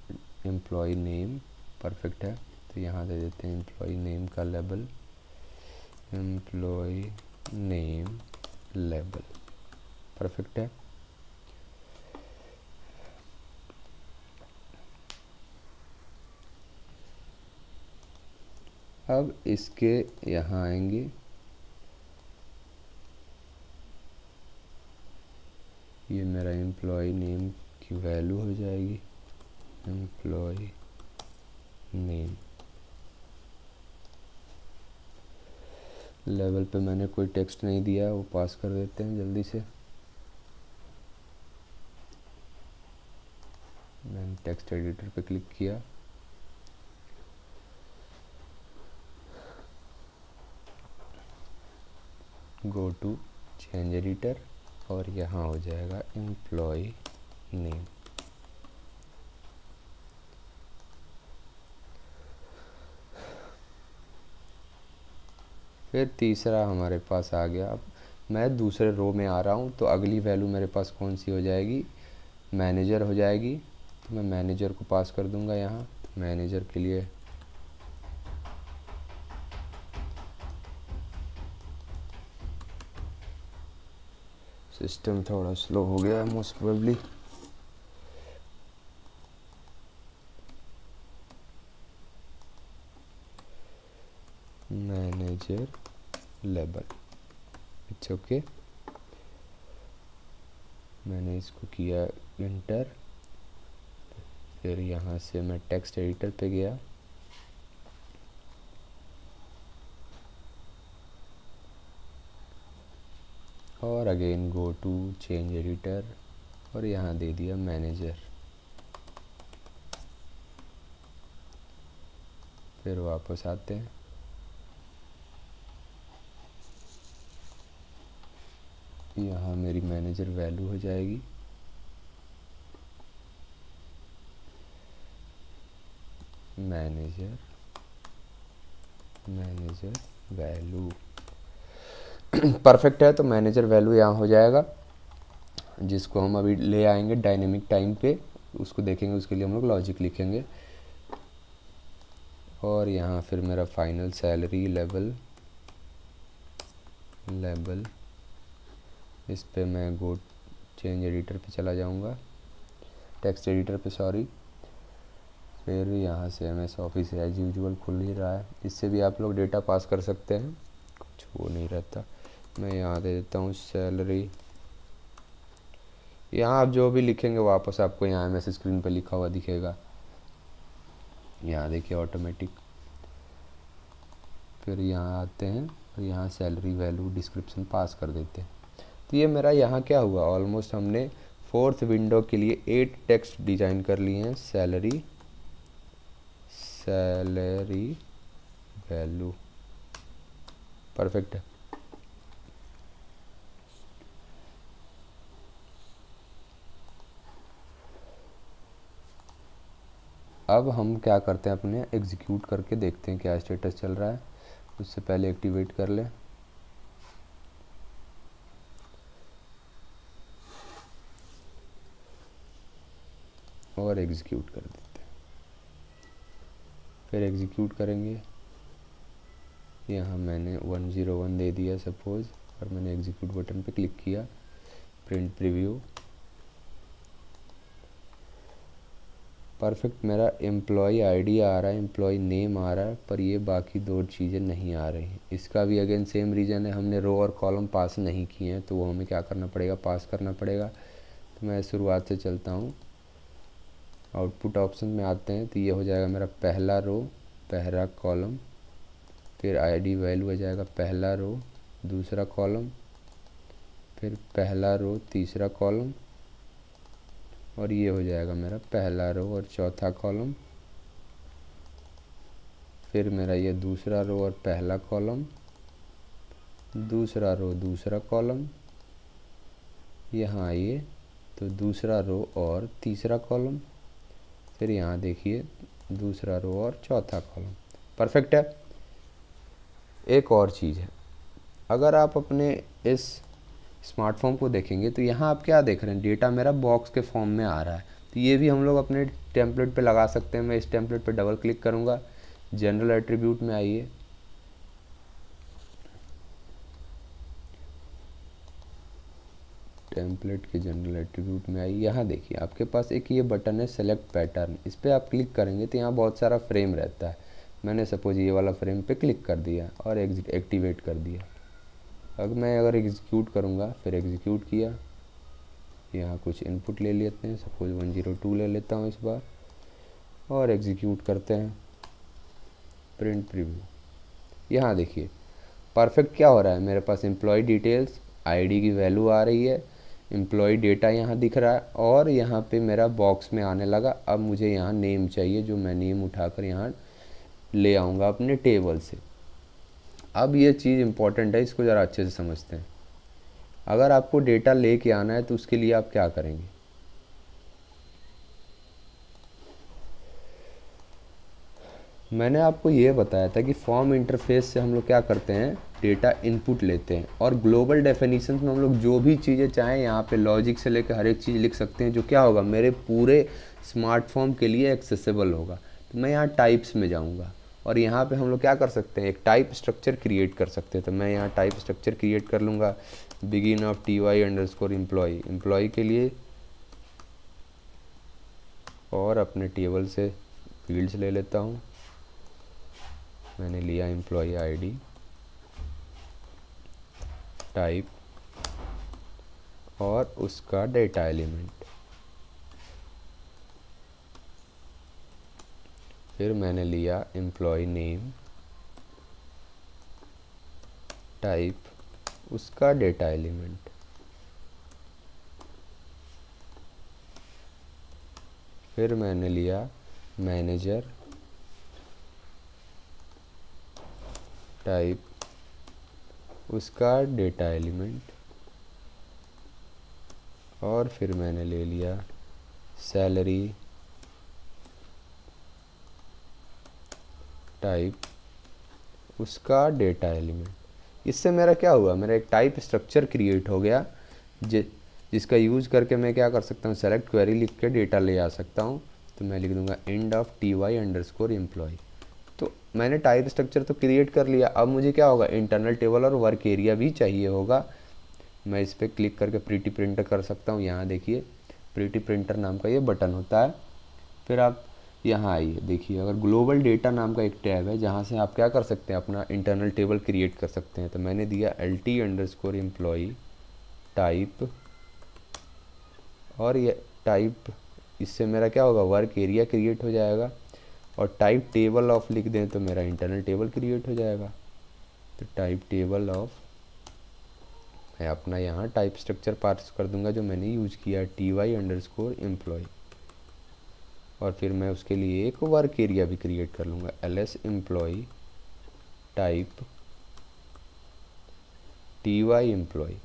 [SPEAKER 1] एम्प्लॉय नेम। परफेक्ट है, तो यहाँ दे देते हैं एम्प्लॉय नेम का label, employee name label. Perfect है। अब इसके यहाँ आएंगे, ये मेरा एम्प्लॉय नेम की वैल्यू हो जाएगी, एम्प्लॉय नेम लेवल पे मैंने कोई टेक्स्ट नहीं दिया है, वो पास कर देते हैं जल्दी से। मैंने टेक्स्ट एडिटर पे क्लिक किया, गो टू चेंज एडिटर और यहाँ हो जाएगा एम्प्लॉय नेम। फिर तीसरा हमारे पास आ गया। अब मैं दूसरे रो में आ रहा हूँ, तो अगली वैल्यू मेरे पास कौन सी हो जाएगी, मैनेजर हो जाएगी। तो मैं मैनेजर को पास कर दूंगा यहाँ। तो मैनेजर के लिए सिस्टम थोड़ा स्लो हो गया है most probably. Manager label, it's okay. मैंने इसको किया इंटर। फिर यहाँ से मैं टेक्स्ट एडिटर पे गया, और again go to change editor और यहाँ दे दिया मैनेजर। फिर वापस आते हैं, यहाँ मेरी मैनेजर वैल्यू हो जाएगी, मैनेजर वैल्यू। परफेक्ट है, तो मैनेजर वैल्यू यहाँ हो जाएगा, जिसको हम अभी ले आएंगे डायनेमिक टाइम पे, उसको देखेंगे। उसके लिए हम लोग लॉजिक लिखेंगे। और यहाँ फिर मेरा फाइनल सैलरी लेवल, इस पे मैं गो चेंज एडिटर पे चला जाऊँगा, टेक्स्ट एडिटर पे सॉरी। फिर यहाँ से एमएस ऑफिस एज यूजुअल खुल ही रहा है, इससे भी आप लोग डेटा पास कर सकते हैं, कुछ वो नहीं रहता। मैं यहाँ दे देता हूँ सैलरी। यहाँ आप जो भी लिखेंगे वापस आपको यहाँ एमएस स्क्रीन पे लिखा हुआ दिखेगा, यहाँ देखिए ऑटोमेटिक। फिर यहाँ आते हैं और यहाँ सैलरी वैल्यू डिस्क्रिप्शन पास कर देते हैं। तो ये मेरा यहाँ क्या हुआ, ऑलमोस्ट हमने फोर्थ विंडो के लिए 8 टेक्स्ट डिजाइन कर लिए हैं। सैलरी वैल्यू, परफेक्ट है। अब हम क्या करते हैं, अपने एग्जीक्यूट करके देखते हैं क्या स्टेटस चल रहा है। उससे पहले एक्टिवेट कर लें। और एग्जीक्यूट कर देते हैं। फिर एग्जीक्यूट करेंगे, यहाँ मैंने 101 दे दिया सपोज़, और मैंने एग्जीक्यूट बटन पे क्लिक किया, प्रिंट प्रीव्यू। परफेक्ट। मेरा एम्प्लॉय आईडी आ रहा है, एम्प्लॉय नेम आ रहा है, पर ये बाकी दो चीज़ें नहीं आ रही हैं। इसका भी अगेन सेम रीज़न है, हमने रो और कॉलम पास नहीं किए हैं, तो वो हमें क्या करना पड़ेगा, पास करना पड़ेगा। तो मैं शुरुआत से चलता हूँ, आउटपुट ऑप्शन में आते हैं, तो ये हो जाएगा मेरा पहला रो पहला कॉलम, फिर आईडी वैल्यू हो जाएगा पहला रो दूसरा कॉलम, फिर पहला रो तीसरा कॉलम, और ये हो जाएगा मेरा पहला रो और चौथा कॉलम, फिर मेरा ये दूसरा रो और पहला कॉलम, दूसरा रो दूसरा कॉलम, यहाँ आइए तो दूसरा रो और तीसरा कॉलम, फिर यहाँ देखिए दूसरा रो और चौथा कॉलम। परफेक्ट है। एक और चीज़ है, अगर आप अपने इस स्मार्टफोन को देखेंगे तो यहाँ आप क्या देख रहे हैं, डेटा मेरा बॉक्स के फॉर्म में आ रहा है। तो ये भी हम लोग अपने टेम्पलेट पे लगा सकते हैं। मैं इस टेम्पलेट पे डबल क्लिक करूँगा, जनरल एट्रीब्यूट में आइए, टेम्पलेट के जनरल एट्रीब्यूट में आइए, यहाँ देखिए आपके पास एक ये बटन है सेलेक्ट पैटर्न। इस पर आप क्लिक करेंगे तो यहाँ बहुत सारा फ्रेम रहता है। मैंने सपोज ये वाला फ्रेम पे क्लिक कर दिया और एक्टिवेट कर दिया। अब मैं अगर एग्जीक्यूट करूँगा, फिर एग्जीक्यूट किया, यहाँ कुछ इनपुट ले लेते हैं, सपोज 102 ले लेता हूँ इस बार, और एग्जीक्यूट करते हैं, प्रिंट प्रीव्यू। यहाँ देखिए परफेक्ट क्या हो रहा है, मेरे पास एम्प्लॉय डिटेल्स आईडी की वैल्यू आ रही है, एम्प्लॉय डेटा यहाँ दिख रहा है, और यहाँ पे मेरा बॉक्स में आने लगा। अब मुझे यहाँ नेम चाहिए, जो मैं नेम उठाकर यहाँ ले आऊँगा अपने टेबल से। अब ये चीज़ इम्पॉर्टेंट है, इसको ज़रा अच्छे से समझते हैं। अगर आपको डेटा लेके आना है तो उसके लिए आप क्या करेंगे, मैंने आपको ये बताया था कि फॉर्म इंटरफेस से हम लोग क्या करते हैं, डेटा इनपुट लेते हैं, और ग्लोबल डेफिनेशन में हम लोग जो भी चीज़ें चाहें यहाँ पे लॉजिक से लेकर हर एक चीज़ लिख सकते हैं, जो क्या होगा मेरे पूरे स्मार्टफोन के लिए एक्सेसिबल होगा। तो मैं यहाँ टाइप्स में जाऊँगा, और यहाँ पे हम लोग क्या कर सकते हैं, एक टाइप स्ट्रक्चर क्रिएट कर सकते हैं। तो मैं यहाँ टाइप स्ट्रक्चर क्रिएट कर लूँगा, बिगिन ऑफ ty_employee, एम्प्लॉय के लिए, और अपने टेबल से फील्ड्स ले लेता हूँ। मैंने लिया एम्प्लॉय आईडी, टाइप और उसका डेटा एलिमेंट, फिर मैंने लिया एम्प्लॉय नेम, टाइप उसका डेटा एलिमेंट, फिर मैंने लिया मैनेजर, टाइप उसका डेटा एलिमेंट, और फिर मैंने ले लिया सैलरी, टाइप उसका डेटा एलिमेंट। इससे मेरा क्या हुआ, मेरा एक टाइप स्ट्रक्चर क्रिएट हो गया, जिसका यूज़ करके मैं क्या कर सकता हूँ, सेलेक्ट क्वेरी लिख के डेटा ले आ सकता हूँ। तो मैं लिख दूंगा एंड ऑफ ty_employee। तो मैंने टाइप स्ट्रक्चर तो क्रिएट कर लिया, अब मुझे क्या होगा, इंटरनल टेबल और वर्क एरिया भी चाहिए होगा। मैं इस पर क्लिक करके प्रीटी प्रिंटर कर सकता हूँ। यहाँ देखिए प्रीटी प्रिंटर नाम का ये बटन होता है। फिर आप यहाँ आइए, देखिए अगर ग्लोबल डेटा नाम का एक टैब है, जहाँ से आप क्या कर सकते हैं, अपना इंटरनल टेबल क्रिएट कर सकते हैं। तो मैंने दिया LT_employee टाइप, और ये टाइप, इससे मेरा क्या होगा, वर्क एरिया क्रिएट हो जाएगा, और टाइप टेबल ऑफ लिख दें तो मेरा इंटरनल टेबल क्रिएट हो जाएगा। तो टाइप टेबल ऑफ, मैं अपना यहाँ टाइप स्ट्रक्चर पास कर दूंगा जो मैंने यूज किया ty_employee, और फिर मैं उसके लिए एक वर्क एरिया भी क्रिएट कर लूँगा, ls_employee टाइप ty_employee।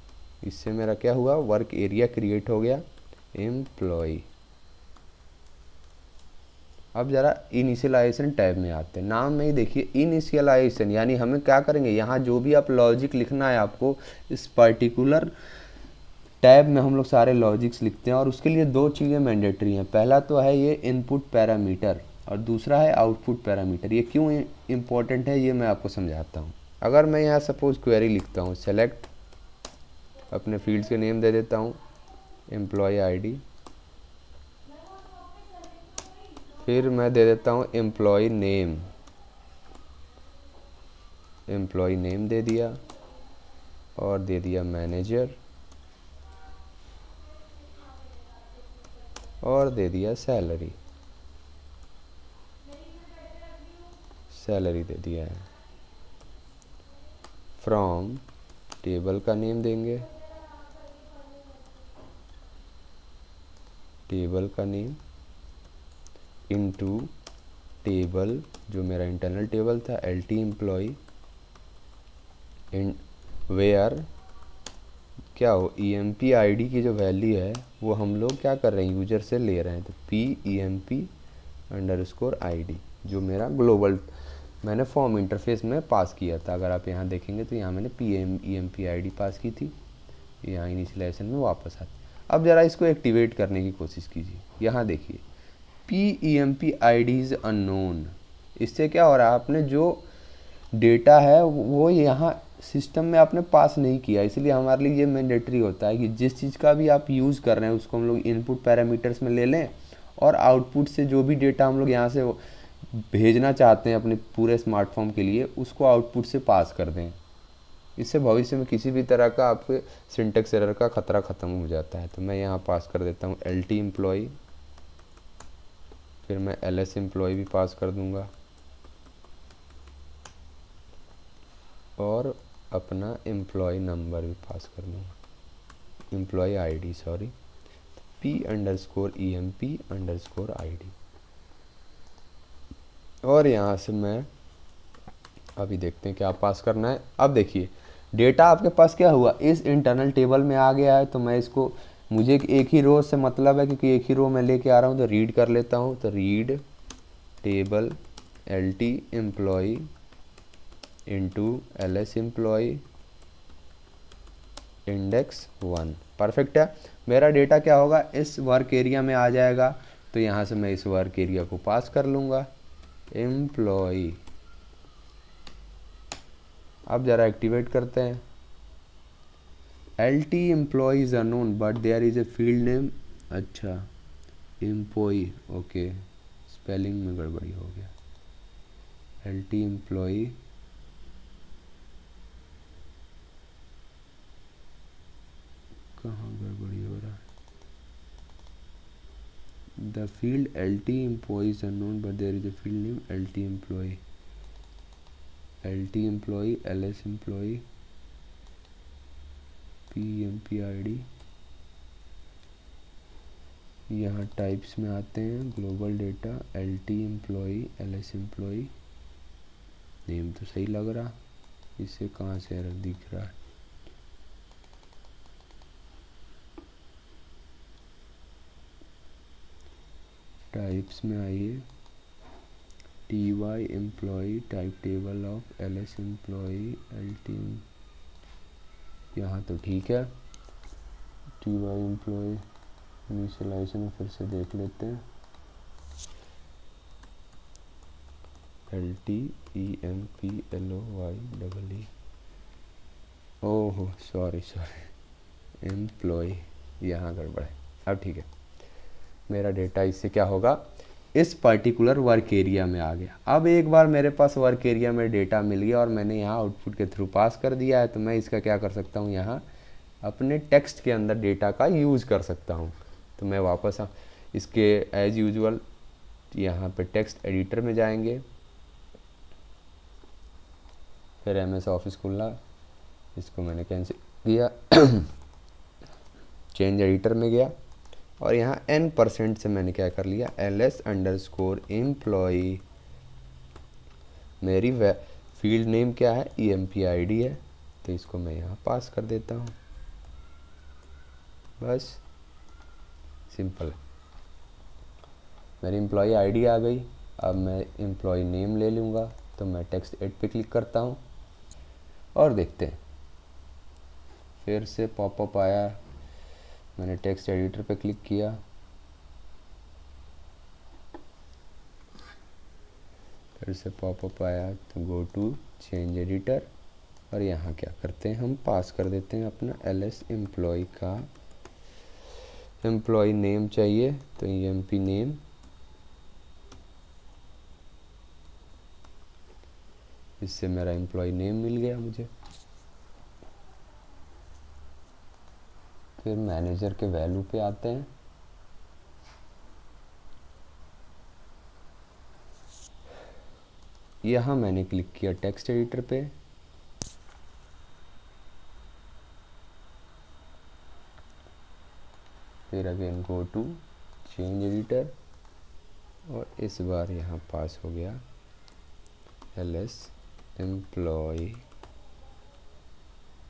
[SPEAKER 1] इससे मेरा क्या हुआ, वर्क एरिया क्रिएट हो गया, एम्प्लॉय। अब ज़रा इनिशियलाइजेशन टैब में आते हैं। नाम में ही देखिए इनिशियलाइजेशन, यानी हमें क्या करेंगे, यहाँ जो भी आप लॉजिक लिखना है आपको, इस पर्टिकुलर टैब में हम लोग सारे लॉजिक्स लिखते हैं, और उसके लिए दो चीज़ें मैंडेटरी हैं। पहला तो है ये इनपुट पैरामीटर, और दूसरा है आउटपुट पैरामीटर। ये क्यों इम्पोर्टेंट है ये मैं आपको समझाता हूँ। अगर मैं यहाँ सपोज क्वेरी लिखता हूँ, सेलेक्ट, अपने फील्ड्स के नेम दे देता हूँ, एम्प्लॉय आईडी, फिर मैं दे देता हूँ एम्प्लॉय नेम, एम्प्लॉय नेम दे दिया और दे दिया मैनेजर और दे दिया सैलरी, सैलरी दे दिया है। फ्रॉम टेबल का नेम देंगे, टेबल का नेम, इनटू टेबल जो मेरा इंटरनल टेबल था LT एम्प्लॉय, इन वेयर क्या हो EMP ID की जो वैल्यू है वो हम लोग क्या कर रहे हैं, यूजर से ले रहे हैं। तो PEMP_ID जो मेरा ग्लोबल मैंने फॉर्म इंटरफेस में पास किया था। अगर आप यहाँ देखेंगे तो यहाँ मैंने PEMP_ID पास की थी, यहाँ इनिशियलाइजेशन में वापस आती। अब ज़रा इसको एक्टिवेट करने की कोशिश कीजिए। यहाँ देखिए PEMP_ID इज़ अननोन। इससे क्या हो रहा है, आपने जो डेटा है वो यहाँ सिस्टम में आपने पास नहीं किया, इसलिए हमारे लिए ये मैंडेटरी होता है कि जिस चीज़ का भी आप यूज़ कर रहे हैं उसको हम लोग इनपुट पैरामीटर्स में ले लें और आउटपुट से जो भी डेटा हम लोग यहाँ से भेजना चाहते हैं अपने पूरे स्मार्टफोन के लिए उसको आउटपुट से पास कर दें। इससे भविष्य में किसी भी तरह का आपके सिंटेक्स एरर का खतरा ख़त्म हो जाता है। तो मैं यहाँ पास कर देता हूँ LT एम्प्लॉय, फिर मैं LS एम्प्लॉय भी पास कर दूँगा और अपना एम्प्लॉय नंबर भी पास कर दूँगा, एम्प्लॉय ID सॉरी, P_EMP_ID। और यहाँ से मैं अभी देखते हैं क्या पास करना है। अब देखिए डेटा आपके पास क्या हुआ, इस इंटरनल टेबल में आ गया है। तो मैं इसको, मुझे एक ही रो से मतलब है क्योंकि एक ही रो मैं लेके आ रहा हूँ, तो रीड कर लेता हूँ। तो read table LT employee into LS employee index 1। Perfect है। मेरा डेटा क्या होगा, इस वर्क एरिया में आ जाएगा। तो यहाँ से मैं इस वर्क एरिया को पास कर लूँगा एम्प्लॉय। अब ज़रा एक्टिवेट करते हैं। LT employ is unknown but there is a field name. अच्छा एम्प्लॉय, ओके स्पेलिंग में गड़बड़ी हो गया। LT एम्प्लॉय कहाँ गड़बड़ी हो रहा है, the field LT employee is unknown but there is a field name LT employee, LT employee LS employee PEMP_ID। यहाँ टाइप्स में आते हैं global data LT employee LS employee, name तो सही लग रहा, इससे कहाँ से एरर दिख रहा है। टाइप्स में आइए, TY employ type table of LS employ LT, यहाँ तो ठीक है। TY एम्प्लॉय इनिशियलाइजेशन में फिर से देख लेते हैं, LT EMPLOY ओहो सॉरी एम्प्लॉय, यहाँ गड़बड़ है। अब ठीक है, मेरा डेटा इससे क्या होगा, इस पर्टिकुलर वर्क एरिया में आ गया। अब एक बार मेरे पास वर्क एरिया में डेटा मिल गया और मैंने यहाँ आउटपुट के थ्रू पास कर दिया है, तो मैं इसका क्या कर सकता हूँ, यहाँ अपने टेक्स्ट के अंदर डेटा का यूज़ कर सकता हूँ। तो मैं वापस इसके एज यूजुअल यहाँ पे टेक्स्ट एडिटर में जाएंगे, फिर MS ऑफिस खुला, इसको मैंने कैंसिल किया चेंज एडिटर में गया और यहाँ N% से मैंने क्या कर लिया, LS_एम्प्लॉय, मेरी फील्ड नेम क्या है, EMP_ID है, तो इसको मैं यहाँ पास कर देता हूँ। बस सिंपल है, मेरी एम्प्लॉय ID आ गई। अब मैं एम्प्लॉय नेम ले लूँगा, तो मैं टेक्स्ट एड पे क्लिक करता हूँ और देखते हैं, फिर से पॉपअप आया, मैंने टेक्स्ट एडिटर पे क्लिक किया, फिर से पॉपअप आया, तो गो टू चेंज एडिटर और यहाँ क्या करते हैं, हम पास कर देते हैं अपना LS एम्प्लॉय का एम्प्लॉय नेम चाहिए, तो EMP नेम इससे मेरा एम्प्लॉय नेम मिल गया मुझे। फिर मैनेजर के वैल्यू पे आते हैं। यहाँ मैंने क्लिक किया टेक्स्ट एडिटर पे, फिर again go to change editor, और इस बार यहाँ पास हो गया एलएस एम्प्लॉय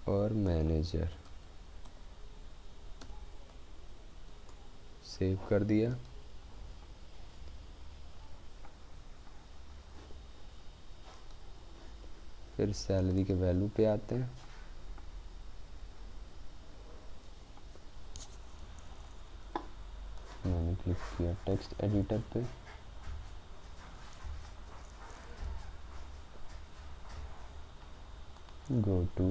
[SPEAKER 1] और मैनेजर। सेव कर दिया। फिर सैलरी के वैल्यू पे आते हैं। मैंने क्लिक किया टेक्स्ट एडिटर पे, गो टू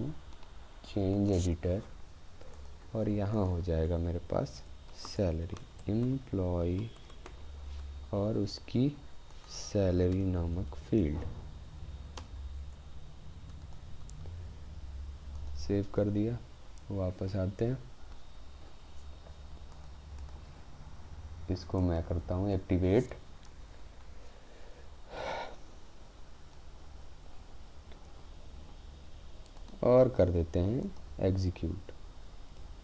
[SPEAKER 1] चेंज एडिटर, और यहाँ हो जाएगा मेरे पास सैलरी एम्प्लॉय और उसकी सैलरी नामक फील्ड। सेव कर दिया। वापस आते हैं, इसको मैं करता हूँ एक्टिवेट, और कर देते हैं एग्जीक्यूट।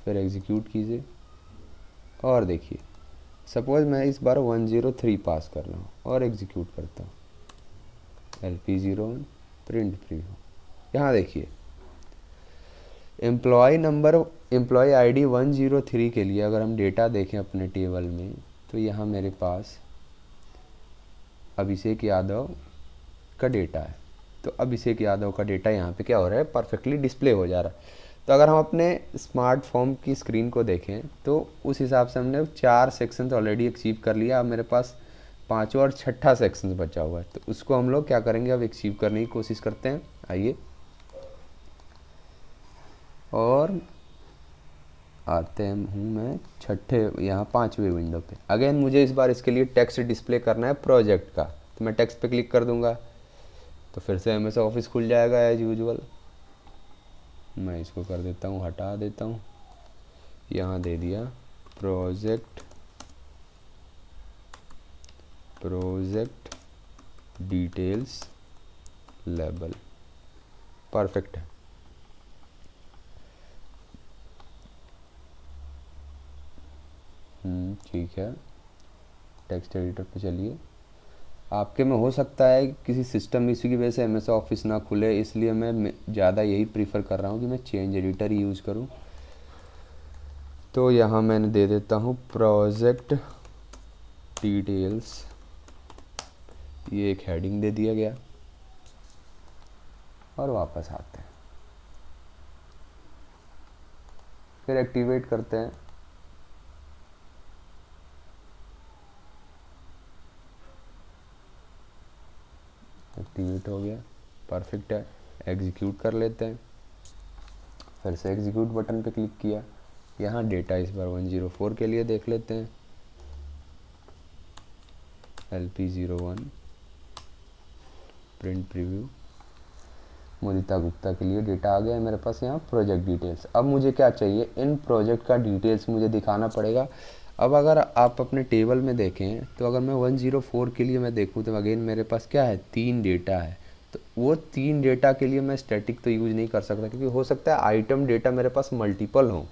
[SPEAKER 1] फिर एग्जीक्यूट कीजिए और देखिए, सपोज मैं इस बार 103 पास कर रहा हूँ और एग्जीक्यूट करता हूँ LP01 प्रिंट प्रीव्यू। यहाँ देखिए एम्प्लॉय नंबर, एम्प्लॉय आईडी 103 के लिए अगर हम डेटा देखें अपने टेबल में, तो यहाँ मेरे पास अभिषेक यादव का डेटा है। तो अभिषेक यादव का डेटा यहाँ पे क्या हो रहा है, परफेक्टली डिस्प्ले हो जा रहा है। तो अगर हम अपने स्मार्टफोन की स्क्रीन को देखें तो उस हिसाब से हमने 4 सेक्शंस ऑलरेडी अचीव कर लिया। अब मेरे पास 5वां और 6ठा सेक्शन बचा हुआ है, तो उसको हम लोग क्या करेंगे, अब अचीव करने की कोशिश करते हैं। आइए, और आते हूँ मैं छठे, यहाँ 5वें विंडो पे। अगेन मुझे इस बार इसके लिए टेक्स्ट डिस्प्ले करना है प्रोजेक्ट का, तो मैं टेक्स्ट पे क्लिक कर दूंगा, तो फिर से MS ऑफिस खुल जाएगा एज यूजुअल। मैं इसको कर देता हूँ, हटा देता हूँ। यहाँ दे दिया प्रोजेक्ट डिटेल्स लेबल, परफेक्ट है। ठीक है, टेक्स्ट एडिटर पे चलिए। आपके में हो सकता है किसी सिस्टम इशू की वजह से MS ऑफिस ना खुले, इसलिए मैं ज़्यादा यही प्रीफर कर रहा हूँ कि मैं चेंज एडिटर ही यूज़ करूँ। तो यहाँ मैंने दे देता हूँ प्रोजेक्ट डिटेल्स, ये एक हेडिंग दे दिया गया, और वापस आते हैं। फिर एक्टिवेट करते हैं। एक्टिवेट हो गया, परफेक्ट है। एग्जीक्यूट कर लेते हैं। फिर से एग्जीक्यूट बटन पे क्लिक किया। यहाँ डेटा इस बार 104 के लिए देख लेते हैं, LP01 प्रिंट प्रीव्यू। मोदिता गुप्ता के लिए डेटा आ गया है मेरे पास यहाँ प्रोजेक्ट डिटेल्स। अब मुझे क्या चाहिए, इन प्रोजेक्ट का डिटेल्स मुझे दिखाना पड़ेगा। अब अगर आप अपने टेबल में देखें तो अगर मैं 104 के लिए मैं देखूँ तो अगेन मेरे पास क्या है, 3 डेटा है। तो वो 3 डेटा के लिए मैं स्टैटिक तो यूज़ नहीं कर सकता, क्योंकि हो सकता है आइटम डेटा मेरे पास मल्टीपल हो।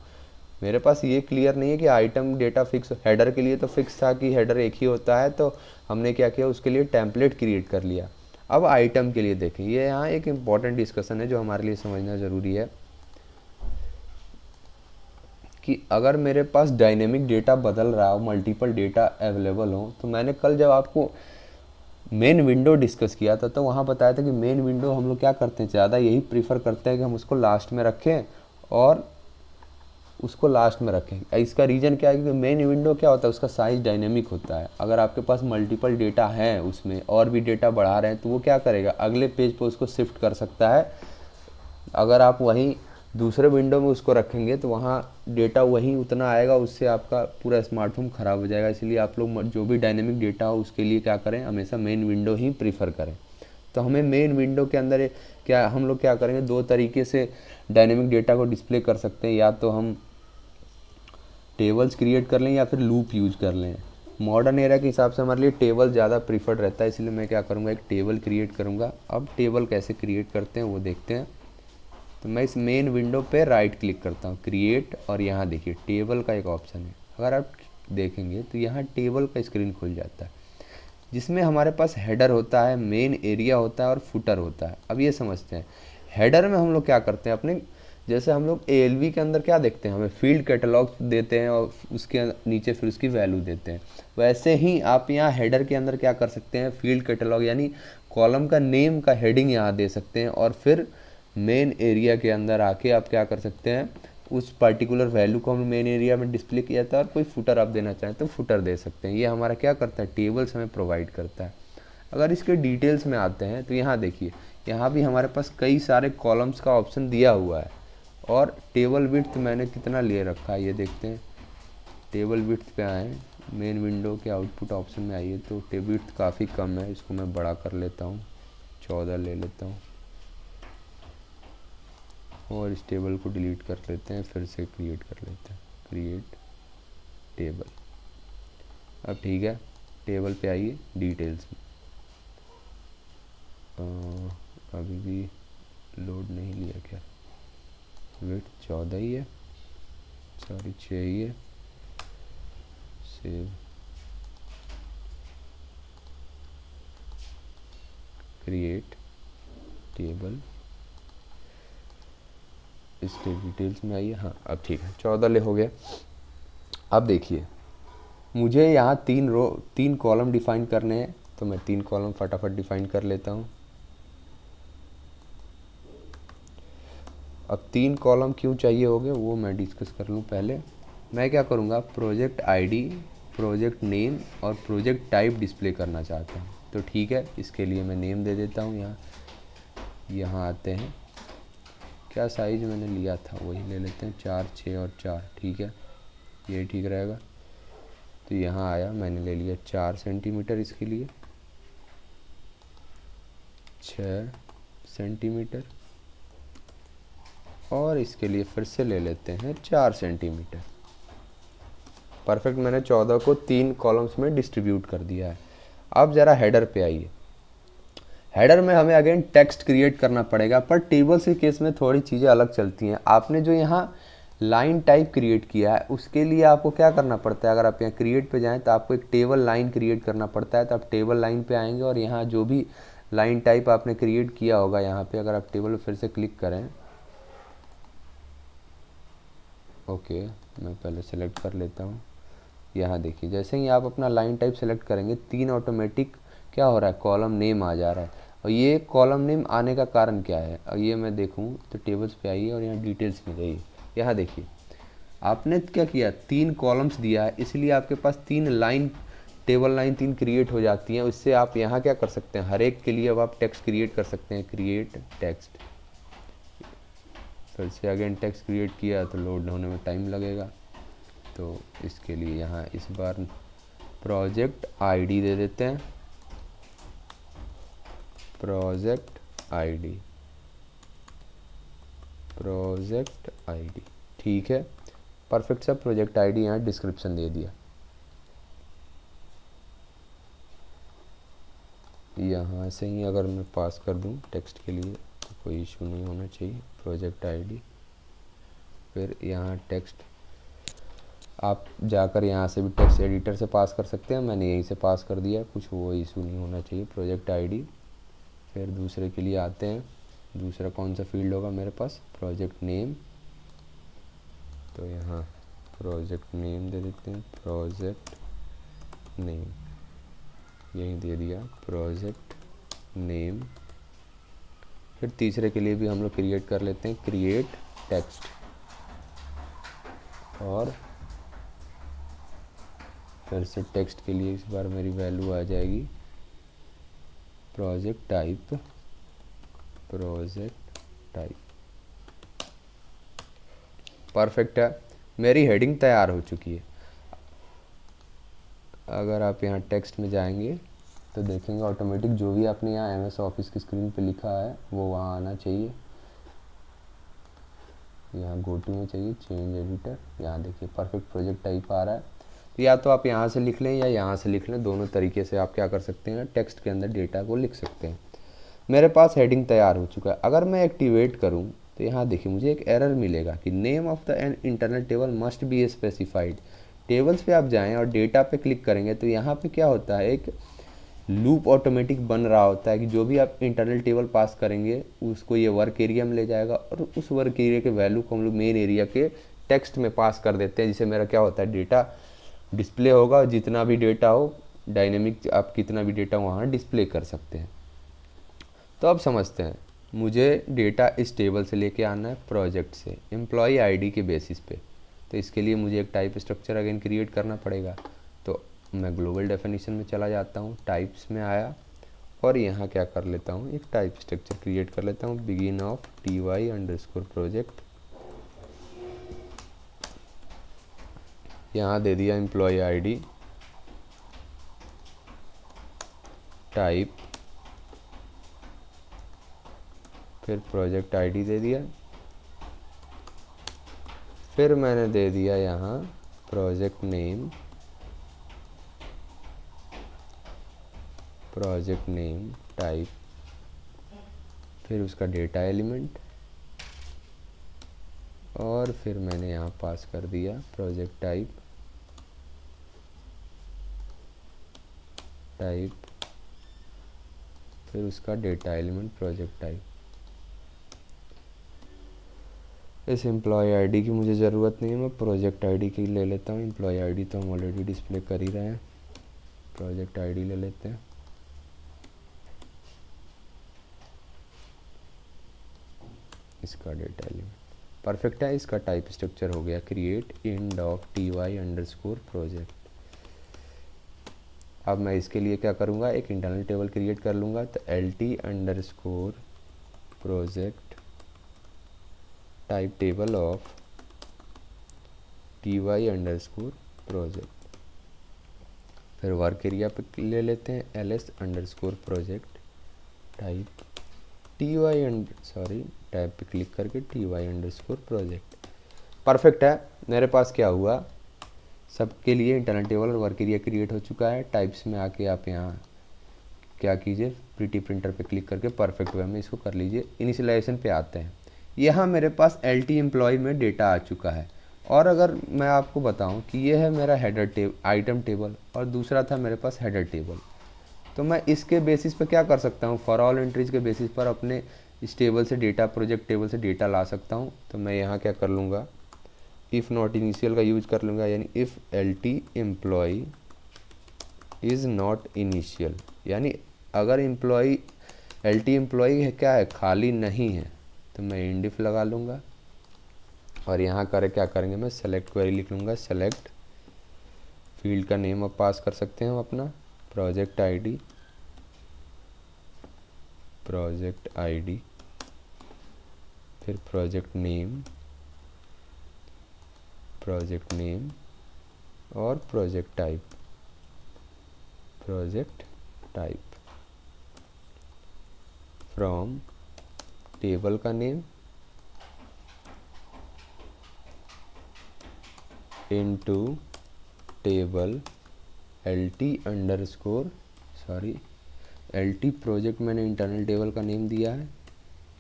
[SPEAKER 1] मेरे पास ये क्लियर नहीं है कि आइटम डेटा फिक्स। हेडर के लिए तो फिक्स था कि हेडर एक ही होता है, तो हमने क्या किया, उसके लिए टेम्पलेट क्रिएट कर लिया। अब आइटम के लिए देखें, ये यहाँ एक इम्पॉर्टेंट डिस्कशन है जो हमारे लिए समझना ज़रूरी है कि अगर मेरे पास डायनेमिक डेटा बदल रहा हो, मल्टीपल डेटा अवेलेबल हो, तो मैंने कल जब आपको मेन विंडो डिस्कस किया था तो वहाँ बताया था कि मेन विंडो हम लोग क्या करते हैं, ज़्यादा यही प्रीफर करते हैं कि हम उसको लास्ट में रखें और उसको लास्ट में रखें। इसका रीज़न क्या है, क्योंकि मेन विंडो क्या होता है, उसका साइज़ डायनेमिक होता है। अगर आपके पास मल्टीपल डेटा है, उसमें और भी डेटा बढ़ा रहे हैं, तो वो क्या करेगा, अगले पेज पर उसको शिफ्ट कर सकता है। अगर आप वहीं दूसरे विंडो में उसको रखेंगे तो वहाँ डेटा वही उतना आएगा, उससे आपका पूरा स्मार्टफोन ख़राब हो जाएगा। इसलिए आप लोग जो भी डायनेमिक डेटा हो उसके लिए क्या करें, हमेशा मेन विंडो ही प्रीफर करें। तो हमें मेन विंडो के अंदर क्या हम लोग क्या करेंगे, दो तरीके से डायनेमिक डेटा को डिस्प्ले कर सकते हैं, या तो हम टेबल्स क्रिएट कर लें या फिर लूप यूज कर लें। मॉडर्न एरा के हिसाब से हमारे लिए टेबल ज़्यादा प्रीफर्ड रहता है, इसलिए मैं क्या करूँगा, एक टेबल क्रिएट करूँगा। अब टेबल कैसे क्रिएट करते हैं वो देखते हैं। तो मैं इस मेन विंडो पे राइट क्लिक करता हूँ, क्रिएट, और यहाँ देखिए टेबल का एक ऑप्शन है। अगर आप देखेंगे तो यहाँ टेबल का स्क्रीन खुल जाता है, जिसमें हमारे पास हेडर होता है, मेन एरिया होता है और फुटर होता है। अब ये समझते हैं, हेडर में हम लोग क्या करते हैं, अपने जैसे हम लोग ALV के अंदर क्या देखते हैं, हमें फील्ड कैटलॉग देते हैं और उसके नीचे फिर उसकी वैल्यू देते हैं। वैसे ही आप यहाँ हेडर के अंदर क्या कर सकते हैं, फील्ड कैटलॉग यानी कॉलम का नेम का हेडिंग यहाँ दे सकते हैं, और फिर मेन एरिया के अंदर आके आप क्या कर सकते हैं, उस पर्टिकुलर वैल्यू को हमें मेन एरिया में डिस्प्ले किया था, और कोई फुटर आप देना चाहें तो फुटर दे सकते हैं। ये हमारा क्या करता है, टेबल्स हमें प्रोवाइड करता है। अगर इसके डिटेल्स में आते हैं तो यहाँ देखिए, यहाँ भी हमारे पास कई सारे कॉलम्स का ऑप्शन दिया हुआ है, और टेबल विड्थ मैंने कितना ले रखा है ये देखते हैं। टेबल विड्थ पे आए, मेन विंडो के आउटपुट ऑप्शन में आइए, तो टेबल विड्थ काफ़ी कम है, इसको मैं बड़ा कर लेता हूँ, 14 ले लेता हूँ, और इस टेबल को डिलीट कर लेते हैं, फिर से क्रिएट कर लेते हैं, क्रिएट टेबल। अब ठीक है, टेबल पे आइए डिटेल्स में। अभी भी लोड नहीं लिया क्या, वेट 14 ही है, सॉरी 6 ही है, सेव, क्रिएट टेबल, इसके डिटेल्स में आइए। हाँ अब ठीक है, 14 ले हो गया। अब देखिए, मुझे यहाँ 3 कॉलम डिफाइन करने हैं, तो मैं 3 कॉलम फटाफट डिफाइन कर लेता हूँ। अब 3 कॉलम क्यों चाहिए होंगे वो मैं डिस्कस कर लूँ पहले। मैं क्या करूँगा, प्रोजेक्ट आईडी, प्रोजेक्ट नेम और प्रोजेक्ट टाइप डिस्प्ले करना चाहता हूँ। तो ठीक है, इसके लिए मैं नेम दे देता हूँ। यहाँ आते हैं, क्या साइज़ मैंने लिया था वही ले लेते हैं, 4, 6 और 4, ठीक है, ये ठीक रहेगा। तो यहाँ आया, मैंने ले लिया 4 सेंटीमीटर, इसके लिए 6 सेंटीमीटर, और इसके लिए फिर से ले लेते हैं 4 सेंटीमीटर। परफेक्ट, मैंने 14 को 3 कॉलम्स में डिस्ट्रीब्यूट कर दिया है। अब ज़रा हेडर पे आइए। हेडर में हमें अगेन टेक्स्ट क्रिएट करना पड़ेगा, पर टेबल्स के केस में थोड़ी चीज़ें अलग चलती हैं। आपने जो यहाँ लाइन टाइप क्रिएट किया है, उसके लिए आपको क्या करना पड़ता है, अगर आप यहाँ क्रिएट पे जाएं तो आपको एक टेबल लाइन क्रिएट करना पड़ता है। तो आप टेबल लाइन पे आएंगे, और यहाँ जो भी लाइन टाइप आपने क्रिएट किया होगा, यहाँ पे अगर आप टेबल फिर से क्लिक करें, ओके, मैं पहले सेलेक्ट कर लेता हूँ। यहाँ देखिए, जैसे ही आप अपना लाइन टाइप सेलेक्ट करेंगे, 3 ऑटोमेटिक क्या हो रहा है, कॉलम नेम आ जा रहा है। और ये कॉलम नेम आने का कारण क्या है, और ये मैं देखूँ तो टेबल्स पे आइए और यहाँ डिटेल्स में जाइए। यहाँ देखिए, आपने क्या किया, 3 कॉलम्स दिया है, इसलिए आपके पास 3 लाइन, टेबल लाइन 3 क्रिएट हो जाती हैं। उससे आप यहाँ क्या कर सकते हैं, हर एक के लिए अब आप टेक्स्ट क्रिएट कर सकते हैं, क्रिएट टेक्स्ट। फिर से अगेन टेक्स्ट क्रिएट किया तो लोड होने में टाइम लगेगा, तो इसके लिए यहाँ इस बार प्रोजेक्ट आईडी दे देते हैं, प्रोजेक्ट आईडी, प्रोजेक्ट आईडी, ठीक है, परफेक्ट। सा प्रोजेक्ट आईडी यहाँ डिस्क्रिप्शन दे दिया। यहाँ से ही अगर मैं पास कर दूँ टेक्स्ट के लिए तो कोई इशू नहीं होना चाहिए, प्रोजेक्ट आईडी। फिर यहाँ टेक्स्ट आप जाकर यहाँ से भी टेक्स्ट एडिटर से पास कर सकते हैं, मैंने यहीं से पास कर दिया, कुछ वो इशू नहीं होना चाहिए, प्रोजेक्ट आईडी। फिर दूसरे के लिए आते हैं, दूसरा कौन सा फील्ड होगा मेरे पास, प्रोजेक्ट नेम। तो यहाँ प्रोजेक्ट नेम दे देते हैं, प्रोजेक्ट नेम, यहीं दे दिया प्रोजेक्ट नेम। फिर तीसरे के लिए भी हम लोग क्रिएट कर लेते हैं, क्रिएट टेक्स्ट, और फिर से टेक्स्ट के लिए इस बार मेरी वैल्यू आ जाएगी project type, project type, perfect है, मेरी हेडिंग तैयार हो चुकी है। अगर आप यहाँ टेक्स्ट में जाएंगे तो देखेंगे ऑटोमेटिक जो भी आपने यहाँ एमएस ऑफिस की स्क्रीन पे लिखा है वो वहाँ आना चाहिए। यहाँ गो टू में चाहिए चेंज एडिटर, यहाँ देखिए परफेक्ट प्रोजेक्ट टाइप आ रहा है। तो या तो आप यहाँ से लिख लें या यहाँ से लिख लें, दोनों तरीके से आप क्या कर सकते हैं, टेक्स्ट के अंदर डेटा को लिख सकते हैं। मेरे पास हेडिंग तैयार हो चुका है। अगर मैं एक्टिवेट करूँ तो यहाँ देखिए मुझे एक एरर मिलेगा कि name of the an internal table must be specified. Tables पे आप जाएं और डेटा पे क्लिक करेंगे तो यहाँ पे क्या होता है, एक लूप ऑटोमेटिक बन रहा होता है कि जो भी आप इंटरनल टेबल पास करेंगे उसको ये वर्क एरिया में ले जाएगा और उस वर्क एरिया के वैल्यू को हम लोग मेन एरिया के टेक्स्ट में पास कर देते हैं, जिससे मेरा क्या होता है डेटा डिस्प्ले होगा। जितना भी डेटा हो डायनेमिक, आप कितना भी डेटा वहाँ डिस्प्ले कर सकते हैं। तो अब समझते हैं, मुझे डेटा इस टेबल से लेके आना है प्रोजेक्ट से एम्प्लॉय आईडी के बेसिस पे। तो इसके लिए मुझे एक टाइप स्ट्रक्चर अगेन क्रिएट करना पड़ेगा। तो मैं ग्लोबल डेफिनेशन में चला जाता हूँ, टाइप्स में आया और यहाँ क्या कर लेता हूँ, एक टाइप स्ट्रक्चर क्रिएट कर लेता हूँ, बिगिन ऑफ ty_अंडरस्कोर प्रोजेक्ट। यहाँ दे दिया एम्प्लॉय आईडी, टाइप, फिर प्रोजेक्ट आईडी दे दिया, फिर मैंने दे दिया यहाँ project name, project name type, फिर उसका डेटा एलिमेंट और फिर मैंने यहाँ पास कर दिया प्रोजेक्ट टाइप, फिर उसका डेटा एलिमेंट प्रोजेक्ट टाइप। इस एम्प्लॉय आईडी की मुझे ज़रूरत नहीं है, मैं प्रोजेक्ट आईडी की ले लेता हूँ। एम्प्लॉय आईडी तो हम ऑलरेडी डिस्प्ले कर ही रहे हैं, प्रोजेक्ट आईडी ले लेते हैं। इसका डेटा एलिमेंट परफेक्ट है। इसका टाइप स्ट्रक्चर हो गया create end of ty underscore project. अब मैं इसके लिए क्या करूँगा, एक इंटरनल टेबल क्रिएट कर लूँगा। तो lt underscore project type table of ty underscore project. फिर वर्क एरिया पे ले लेते हैं ls_अंडरस्कोर प्रोजेक्ट टाइप टैब पे क्लिक करके ty_अंडरस्कोर प्रोजेक्ट। परफेक्ट है। मेरे पास क्या हुआ, सबके लिए इंटरनल टेबल और वर्क एरिया क्रिएट हो चुका है। टाइप्स में आके आप यहाँ क्या कीजिए, प्रीटी प्रिंटर पे क्लिक करके परफेक्ट वे में इसको कर लीजिए। इनिशियलाइजेशन पे आते हैं। यहाँ मेरे पास LT एम्प्लॉय में डेटा आ चुका है। और अगर मैं आपको बताऊं कि ये है मेरा हेडर आइटम टेबल और दूसरा था मेरे पास हेडर टेबल, तो मैं इसके बेसिस पे क्या कर सकता हूँ, फॉर ऑल एंट्रीज के बेसिस पर अपने इस टेबल से डेटा, प्रोजेक्ट टेबल से डेटा ला सकता हूँ। तो मैं यहाँ क्या कर लूँगा, इफ़ नॉट इनिशियल का यूज कर लूँगा, यानी if LT employ is not initial, यानी अगर LT एम्प्लॉय है क्या है, खाली नहीं है, तो मैं इंडिफ लगा लूँगा। और यहाँ क्या करेंगे, मैं सेलेक्ट क्वेरी लिख लूँगा। सेलेक्ट फील्ड का नेम अब पास कर सकते हैं हम अपना, प्रोजेक्ट आईडी, फिर प्रोजेक्ट नेम और प्रोजेक्ट टाइप फ्रॉम टेबल का name into table LT project मैंने इंटरनल टेबल का नेम दिया है,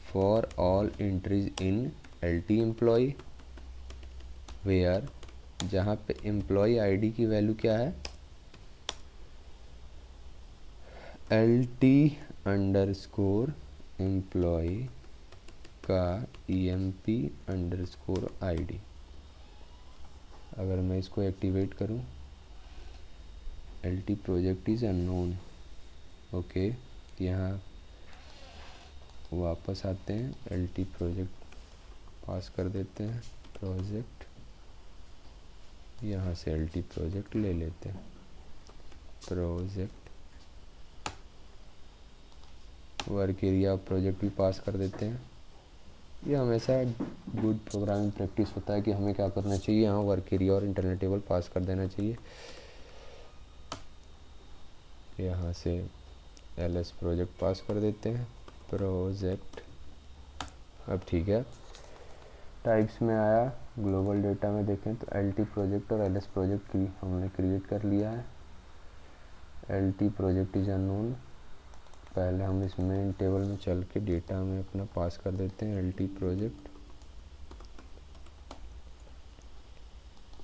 [SPEAKER 1] for all entries in LT employ, where जहाँ पे एम्प्लॉय आईडी की वैल्यू क्या है, LT_एम्प्लॉय का EMP_ID। अगर मैं इसको एक्टिवेट करूं, LT project is unknown. Okay, यहाँ वापस आते हैं, LT प्रोजेक्ट पास कर देते हैं, प्रोजेक्ट, यहाँ से LT प्रोजेक्ट ले लेते हैं, प्रोजेक्ट वर्क एरिया प्रोजेक्ट भी पास कर देते हैं। ये हमेशा गुड प्रोग्रामिंग प्रैक्टिस होता है कि हमें क्या करना चाहिए, यहाँ वर्क एरिया और इंटरनल टेबल पास कर देना चाहिए। यहाँ से ls प्रोजेक्ट पास कर देते हैं, प्रोजेक्ट। अब ठीक है, टाइप्स में आया, ग्लोबल डेटा में देखें तो lt प्रोजेक्ट और ls प्रोजेक्ट की हमने क्रिएट कर लिया है। lt प्रोजेक्ट इज अननोन, पहले हम इस मेन टेबल में चल के डेटा में अपना पास कर देते हैं lt प्रोजेक्ट,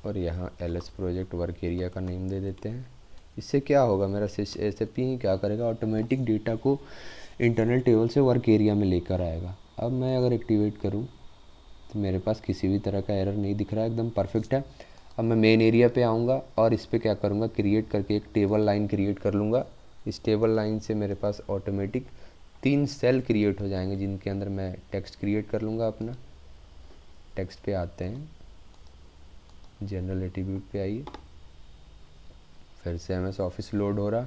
[SPEAKER 1] और यहाँ ls प्रोजेक्ट वर्क एरिया का नेम दे देते हैं। इससे क्या होगा, मेरा SAP ही क्या करेगा, ऑटोमेटिक डेटा को इंटरनल टेबल से वर्क एरिया में लेकर आएगा। अब मैं अगर एक्टिवेट करूँ तो मेरे पास किसी भी तरह का एरर नहीं दिख रहा है, एकदम परफेक्ट है। अब मैं मेन एरिया पे आऊँगा और इस पर क्या करूँगा, क्रिएट करके एक टेबल लाइन क्रिएट कर लूँगा। इस टेबल लाइन से मेरे पास ऑटोमेटिक 3 सेल क्रिएट हो जाएंगे, जिनके अंदर मैं टेक्स्ट क्रिएट कर लूँगा अपना। टेक्स्ट पे आते हैं, जनरल एट्रीब्यूट पे आइए, फिर से MS ऑफिस लोड हो रहा,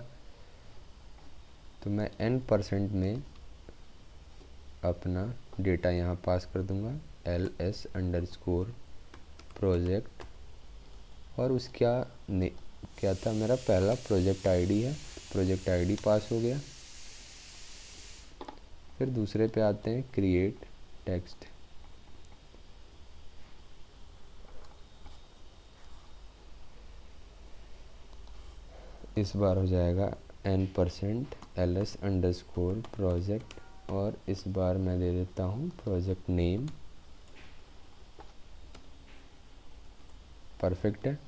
[SPEAKER 1] तो मैं n% में अपना डेटा यहाँ पास कर दूँगा, ls_ प्रोजेक्ट, और क्या था, मेरा पहला प्रोजेक्ट आईडी है, प्रोजेक्ट आईडी पास हो गया। फिर दूसरे पे आते हैं, क्रिएट टेक्स्ट, इस बार हो जाएगा n% ls_ प्रोजेक्ट, और इस बार मैं दे देता हूँ प्रोजेक्ट नेम, परफेक्ट है।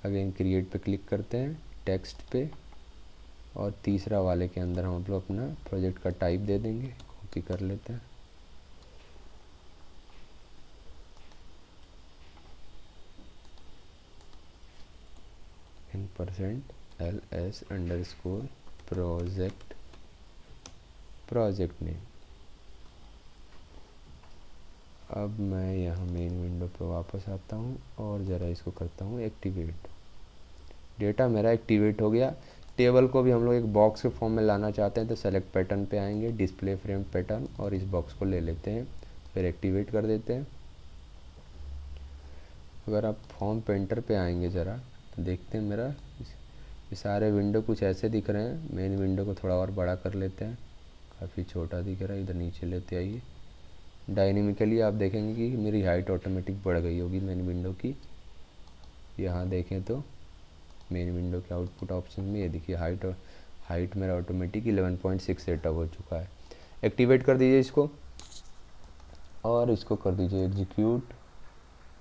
[SPEAKER 1] अगेन क्रिएट पे क्लिक करते हैं, टेक्स्ट पे, और तीसरा वाले के अंदर हम लोग अपना प्रोजेक्ट का टाइप दे देंगे, कॉपी कर लेते हैं। n% ls_ project name. अब मैं यहाँ मेन विंडो पे वापस आता हूँ और ज़रा इसको करता हूँ एक्टिवेट। डेटा मेरा एक्टिवेट हो गया। टेबल को भी हम लोग एक बॉक्स के फॉर्म में लाना चाहते हैं तो सेलेक्ट पैटर्न पे आएंगे, डिस्प्ले फ्रेम पैटर्न, और इस बॉक्स को ले लेते हैं, फिर एक्टिवेट कर देते हैं। अगर आप फॉर्म पेंटर पे आएंगे ज़रा तो देखते हैं मेरा ये सारे विंडो कुछ ऐसे दिख रहे हैं। मेन विंडो को थोड़ा और बड़ा कर लेते हैं, काफ़ी छोटा दिख रहा है, इधर नीचे लेते आइए। डायनेमिकली आप देखेंगे कि मेरी हाइट ऑटोमेटिक बढ़ गई होगी मेन विंडो की। यहाँ देखें तो मेन विंडो के आउटपुट ऑप्शन में ये देखिए हाइट मेरा ऑटोमेटिक 11.68 हो चुका है। एक्टिवेट कर दीजिए इसको और इसको कर दीजिए एग्जीक्यूट।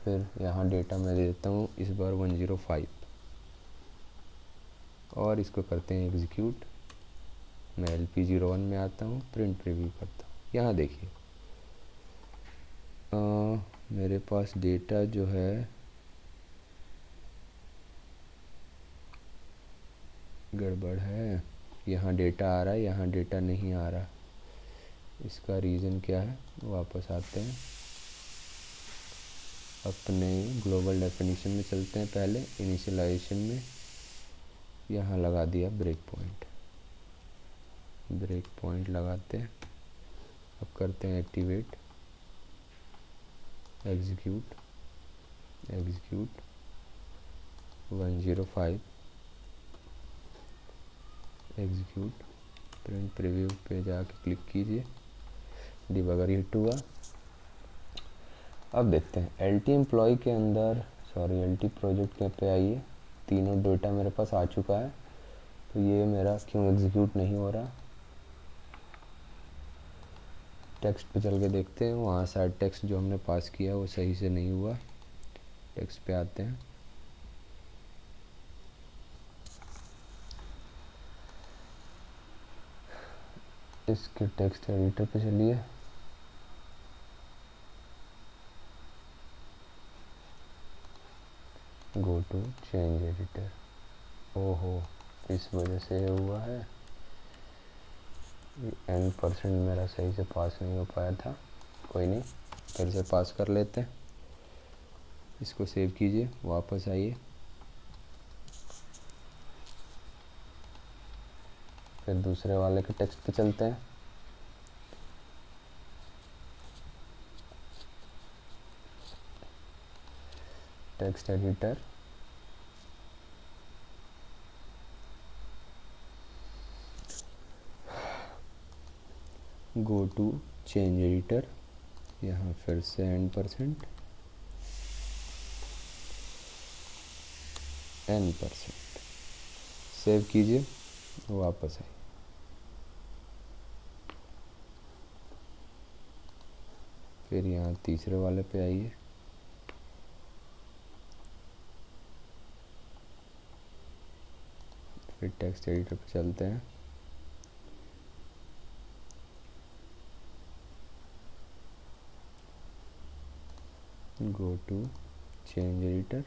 [SPEAKER 1] फिर यहाँ डेटा मैं दे देता हूँ इस बार 105 और इसको करते हैं एग्जीक्यूट। मैं LP01 में आता हूँ, प्रिंट प्रीव्यू करता हूँ। यहाँ देखिए मेरे पास डेटा जो है गड़बड़ है, यहाँ डेटा आ रहा है, यहाँ डेटा नहीं आ रहा। इसका रीज़न क्या है, वापस आते हैं अपने ग्लोबल डेफिनेशन में चलते हैं। पहले इनिशियलाइजेशन में यहाँ लगा दिया ब्रेक पॉइंट लगाते हैं। अब करते हैं activate, execute 105 execute, print preview पे जाके क्लिक कीजिए, डिबगर हिट हुआ। अब देखते हैं LT एम्प्लॉय के अंदर, LT प्रोजेक्ट के पे आइए, तीनों डेटा मेरे पास आ चुका है। तो ये मेरा क्यों एग्जीक्यूट नहीं हो रहा, टेक्स्ट पे चल के देखते हैं। वहाँ शायद टेक्स्ट जो हमने पास किया वो सही से नहीं हुआ। टेक्स्ट पे आते हैं, इसके टेक्स्ट एडिटर पे चलिए, गो टू चेंज एडिटर। ओहो, इस वजह से हुआ है, n% मेरा सही से पास नहीं हो पाया था। कोई नहीं, फिर से पास कर लेते हैं। इसको सेव कीजिए, वापस आइए, फिर दूसरे वाले के टेक्स्ट पे चलते हैं। Text editor, go to change editor, यहाँ फिर से n%, सेव कीजिए, वापस आइए। फिर यहाँ तीसरे वाले पे आइए, फिर टेक्स्ट एडिटर पे चलते हैं, गो टू चेंज एडिटर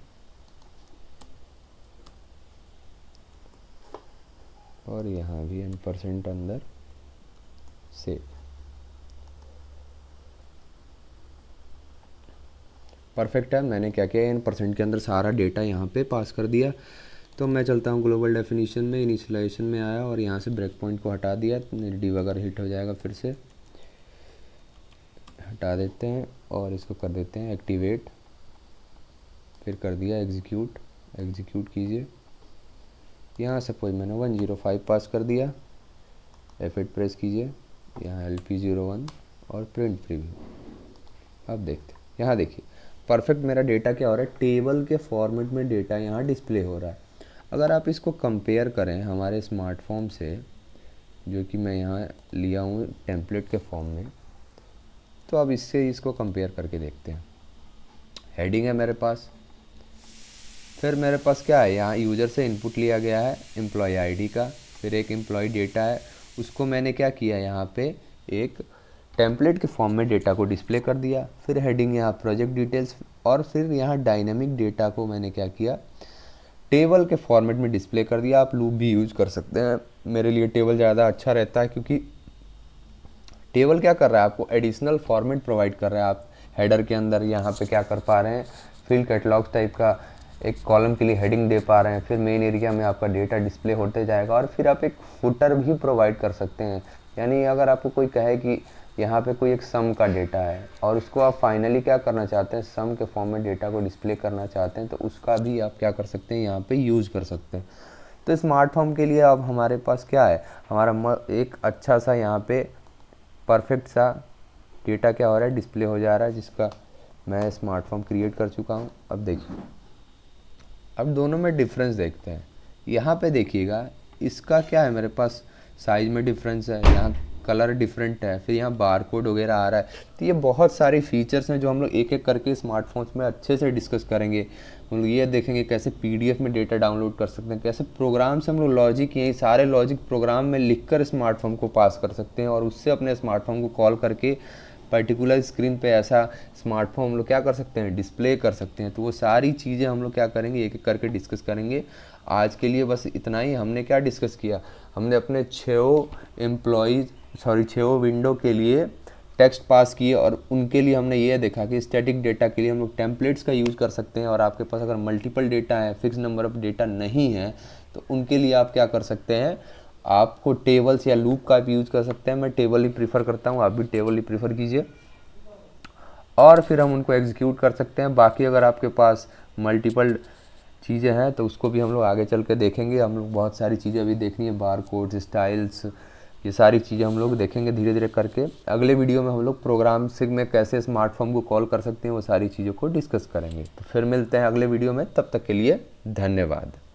[SPEAKER 1] और यहाँ भी n% अंदर सेव। परफेक्ट है। मैंने क्या किया, n% के अंदर सारा डेटा यहाँ पे पास कर दिया। तो मैं चलता हूँ ग्लोबल डेफिनेशन में, इनिशियलाइजेशन में आया और यहाँ से ब्रेक पॉइंट को हटा दिया, डिबगर हिट हो जाएगा, फिर से हटा देते हैं और इसको कर देते हैं एक्टिवेट, फिर कर दिया एग्जीक्यूट, एग्जीक्यूट कीजिए। यहाँ सपोज मैंने 105 पास कर दिया, F8 प्रेस कीजिए, यहाँ LP01 और प्रिंट प्रीव्यू। अब देखते हैं, यहाँ देखिए परफेक्ट मेरा डेटा क्या हो रहा है, टेबल के फॉर्मेट में डेटा यहाँ डिस्प्ले हो रहा है। अगर आप इसको कंपेयर करें हमारे स्मार्टफोन से, जो कि मैं यहाँ लिया हूँ टेम्पलेट के फॉर्म में, तो अब इससे इसको कंपेयर करके देखते हैं। हेडिंग है मेरे पास, फिर मेरे पास क्या है, यहाँ यूज़र से इनपुट लिया गया है एम्प्लॉय आईडी का, फिर एक एम्प्लॉय डेटा है, उसको मैंने क्या किया, यहाँ पे एक टेम्पलेट के फॉर्म में डेटा को डिस्प्ले कर दिया। फिर हेडिंग यहाँ प्रोजेक्ट डिटेल्स, और फिर यहाँ डायनामिक डेटा को मैंने क्या किया, टेबल के फॉर्मेट में डिस्प्ले कर दिया। आप लूप भी यूज़ कर सकते हैं, मेरे लिए टेबल ज़्यादा अच्छा रहता है, क्योंकि टेबल क्या कर रहा है, आपको एडिशनल फॉर्मेट प्रोवाइड कर रहा है। आप हेडर के अंदर यहाँ पे क्या कर पा रहे हैं, फील्ड कैटलॉग्स टाइप का एक कॉलम के लिए हेडिंग दे पा रहे हैं, फिर मेन एरिया में आपका डेटा डिस्प्ले होते जाएगा, और फिर आप एक फुटर भी प्रोवाइड कर सकते हैं। यानी अगर आपको कोई कहे कि यहाँ पे कोई एक सम का डेटा है और उसको आप फाइनली क्या करना चाहते हैं, सम के फॉर्म में डेटा को डिस्प्ले करना चाहते हैं, तो उसका भी आप क्या कर सकते हैं, यहाँ पे यूज़ कर सकते हैं। तो स्मार्टफोन के लिए अब हमारे पास क्या है, हमारा एक अच्छा सा यहाँ पे परफेक्ट सा डेटा क्या हो रहा है, डिस्प्ले हो जा रहा है, जिसका मैं स्मार्टफोन क्रिएट कर चुका हूँ। अब देखिए, अब दोनों में डिफरेंस देखते हैं। यहाँ पे देखिएगा, इसका क्या है, मेरे पास साइज़ में डिफरेंस है, यहाँ कलर डिफरेंट है, फिर यहाँ बारकोड वगैरह आ रहा है। तो ये बहुत सारे फीचर्स हैं जो हम लोग एक एक करके स्मार्टफोन्स में अच्छे से डिस्कस करेंगे। हम लोग ये देखेंगे कैसे PDF में डेटा डाउनलोड कर सकते हैं, कैसे प्रोग्राम से हम लोग लॉजिक, यही सारे लॉजिक प्रोग्राम में लिखकर स्मार्टफोन को पास कर सकते हैं और उससे अपने स्मार्टफोन को कॉल करके पर्टिकुलर स्क्रीन पे ऐसा स्मार्टफोन हम लोग क्या कर सकते हैं, डिस्प्ले कर सकते हैं। तो वो सारी चीज़ें हम लोग क्या करेंगे, एक एक करके डिस्कस करेंगे। आज के लिए बस इतना ही। हमने क्या डिस्कस किया, हमने अपने 6 विंडो के लिए टेक्स्ट पास किए और उनके लिए हमने ये देखा कि स्टैटिक डेटा के लिए हम लोग टेम्पलेट्स का यूज़ कर सकते हैं, और आपके पास अगर मल्टीपल डेटा है, फिक्स नंबर ऑफ डेटा नहीं है, तो उनके लिए आप क्या कर सकते हैं, आपको टेबल्स या लूप का भी यूज़ कर सकते हैं। मैं टेबल ही प्रीफर करता हूँ, आप भी टेबल ही प्रीफर कीजिए, और फिर हम उनको एग्जीक्यूट कर सकते हैं। बाकी अगर आपके पास मल्टीपल चीज़ें हैं तो उसको भी हम लोग आगे चल के देखेंगे। हम लोग बहुत सारी चीज़ें अभी देखनी है, बार कोड्स, स्टाइल्स, ये सारी चीज़ें हम लोग देखेंगे धीरे धीरे करके। अगले वीडियो में हम लोग प्रोग्रामिंग में कैसे स्मार्टफोन को कॉल कर सकते हैं, वो सारी चीज़ों को डिस्कस करेंगे। तो फिर मिलते हैं अगले वीडियो में, तब तक के लिए धन्यवाद।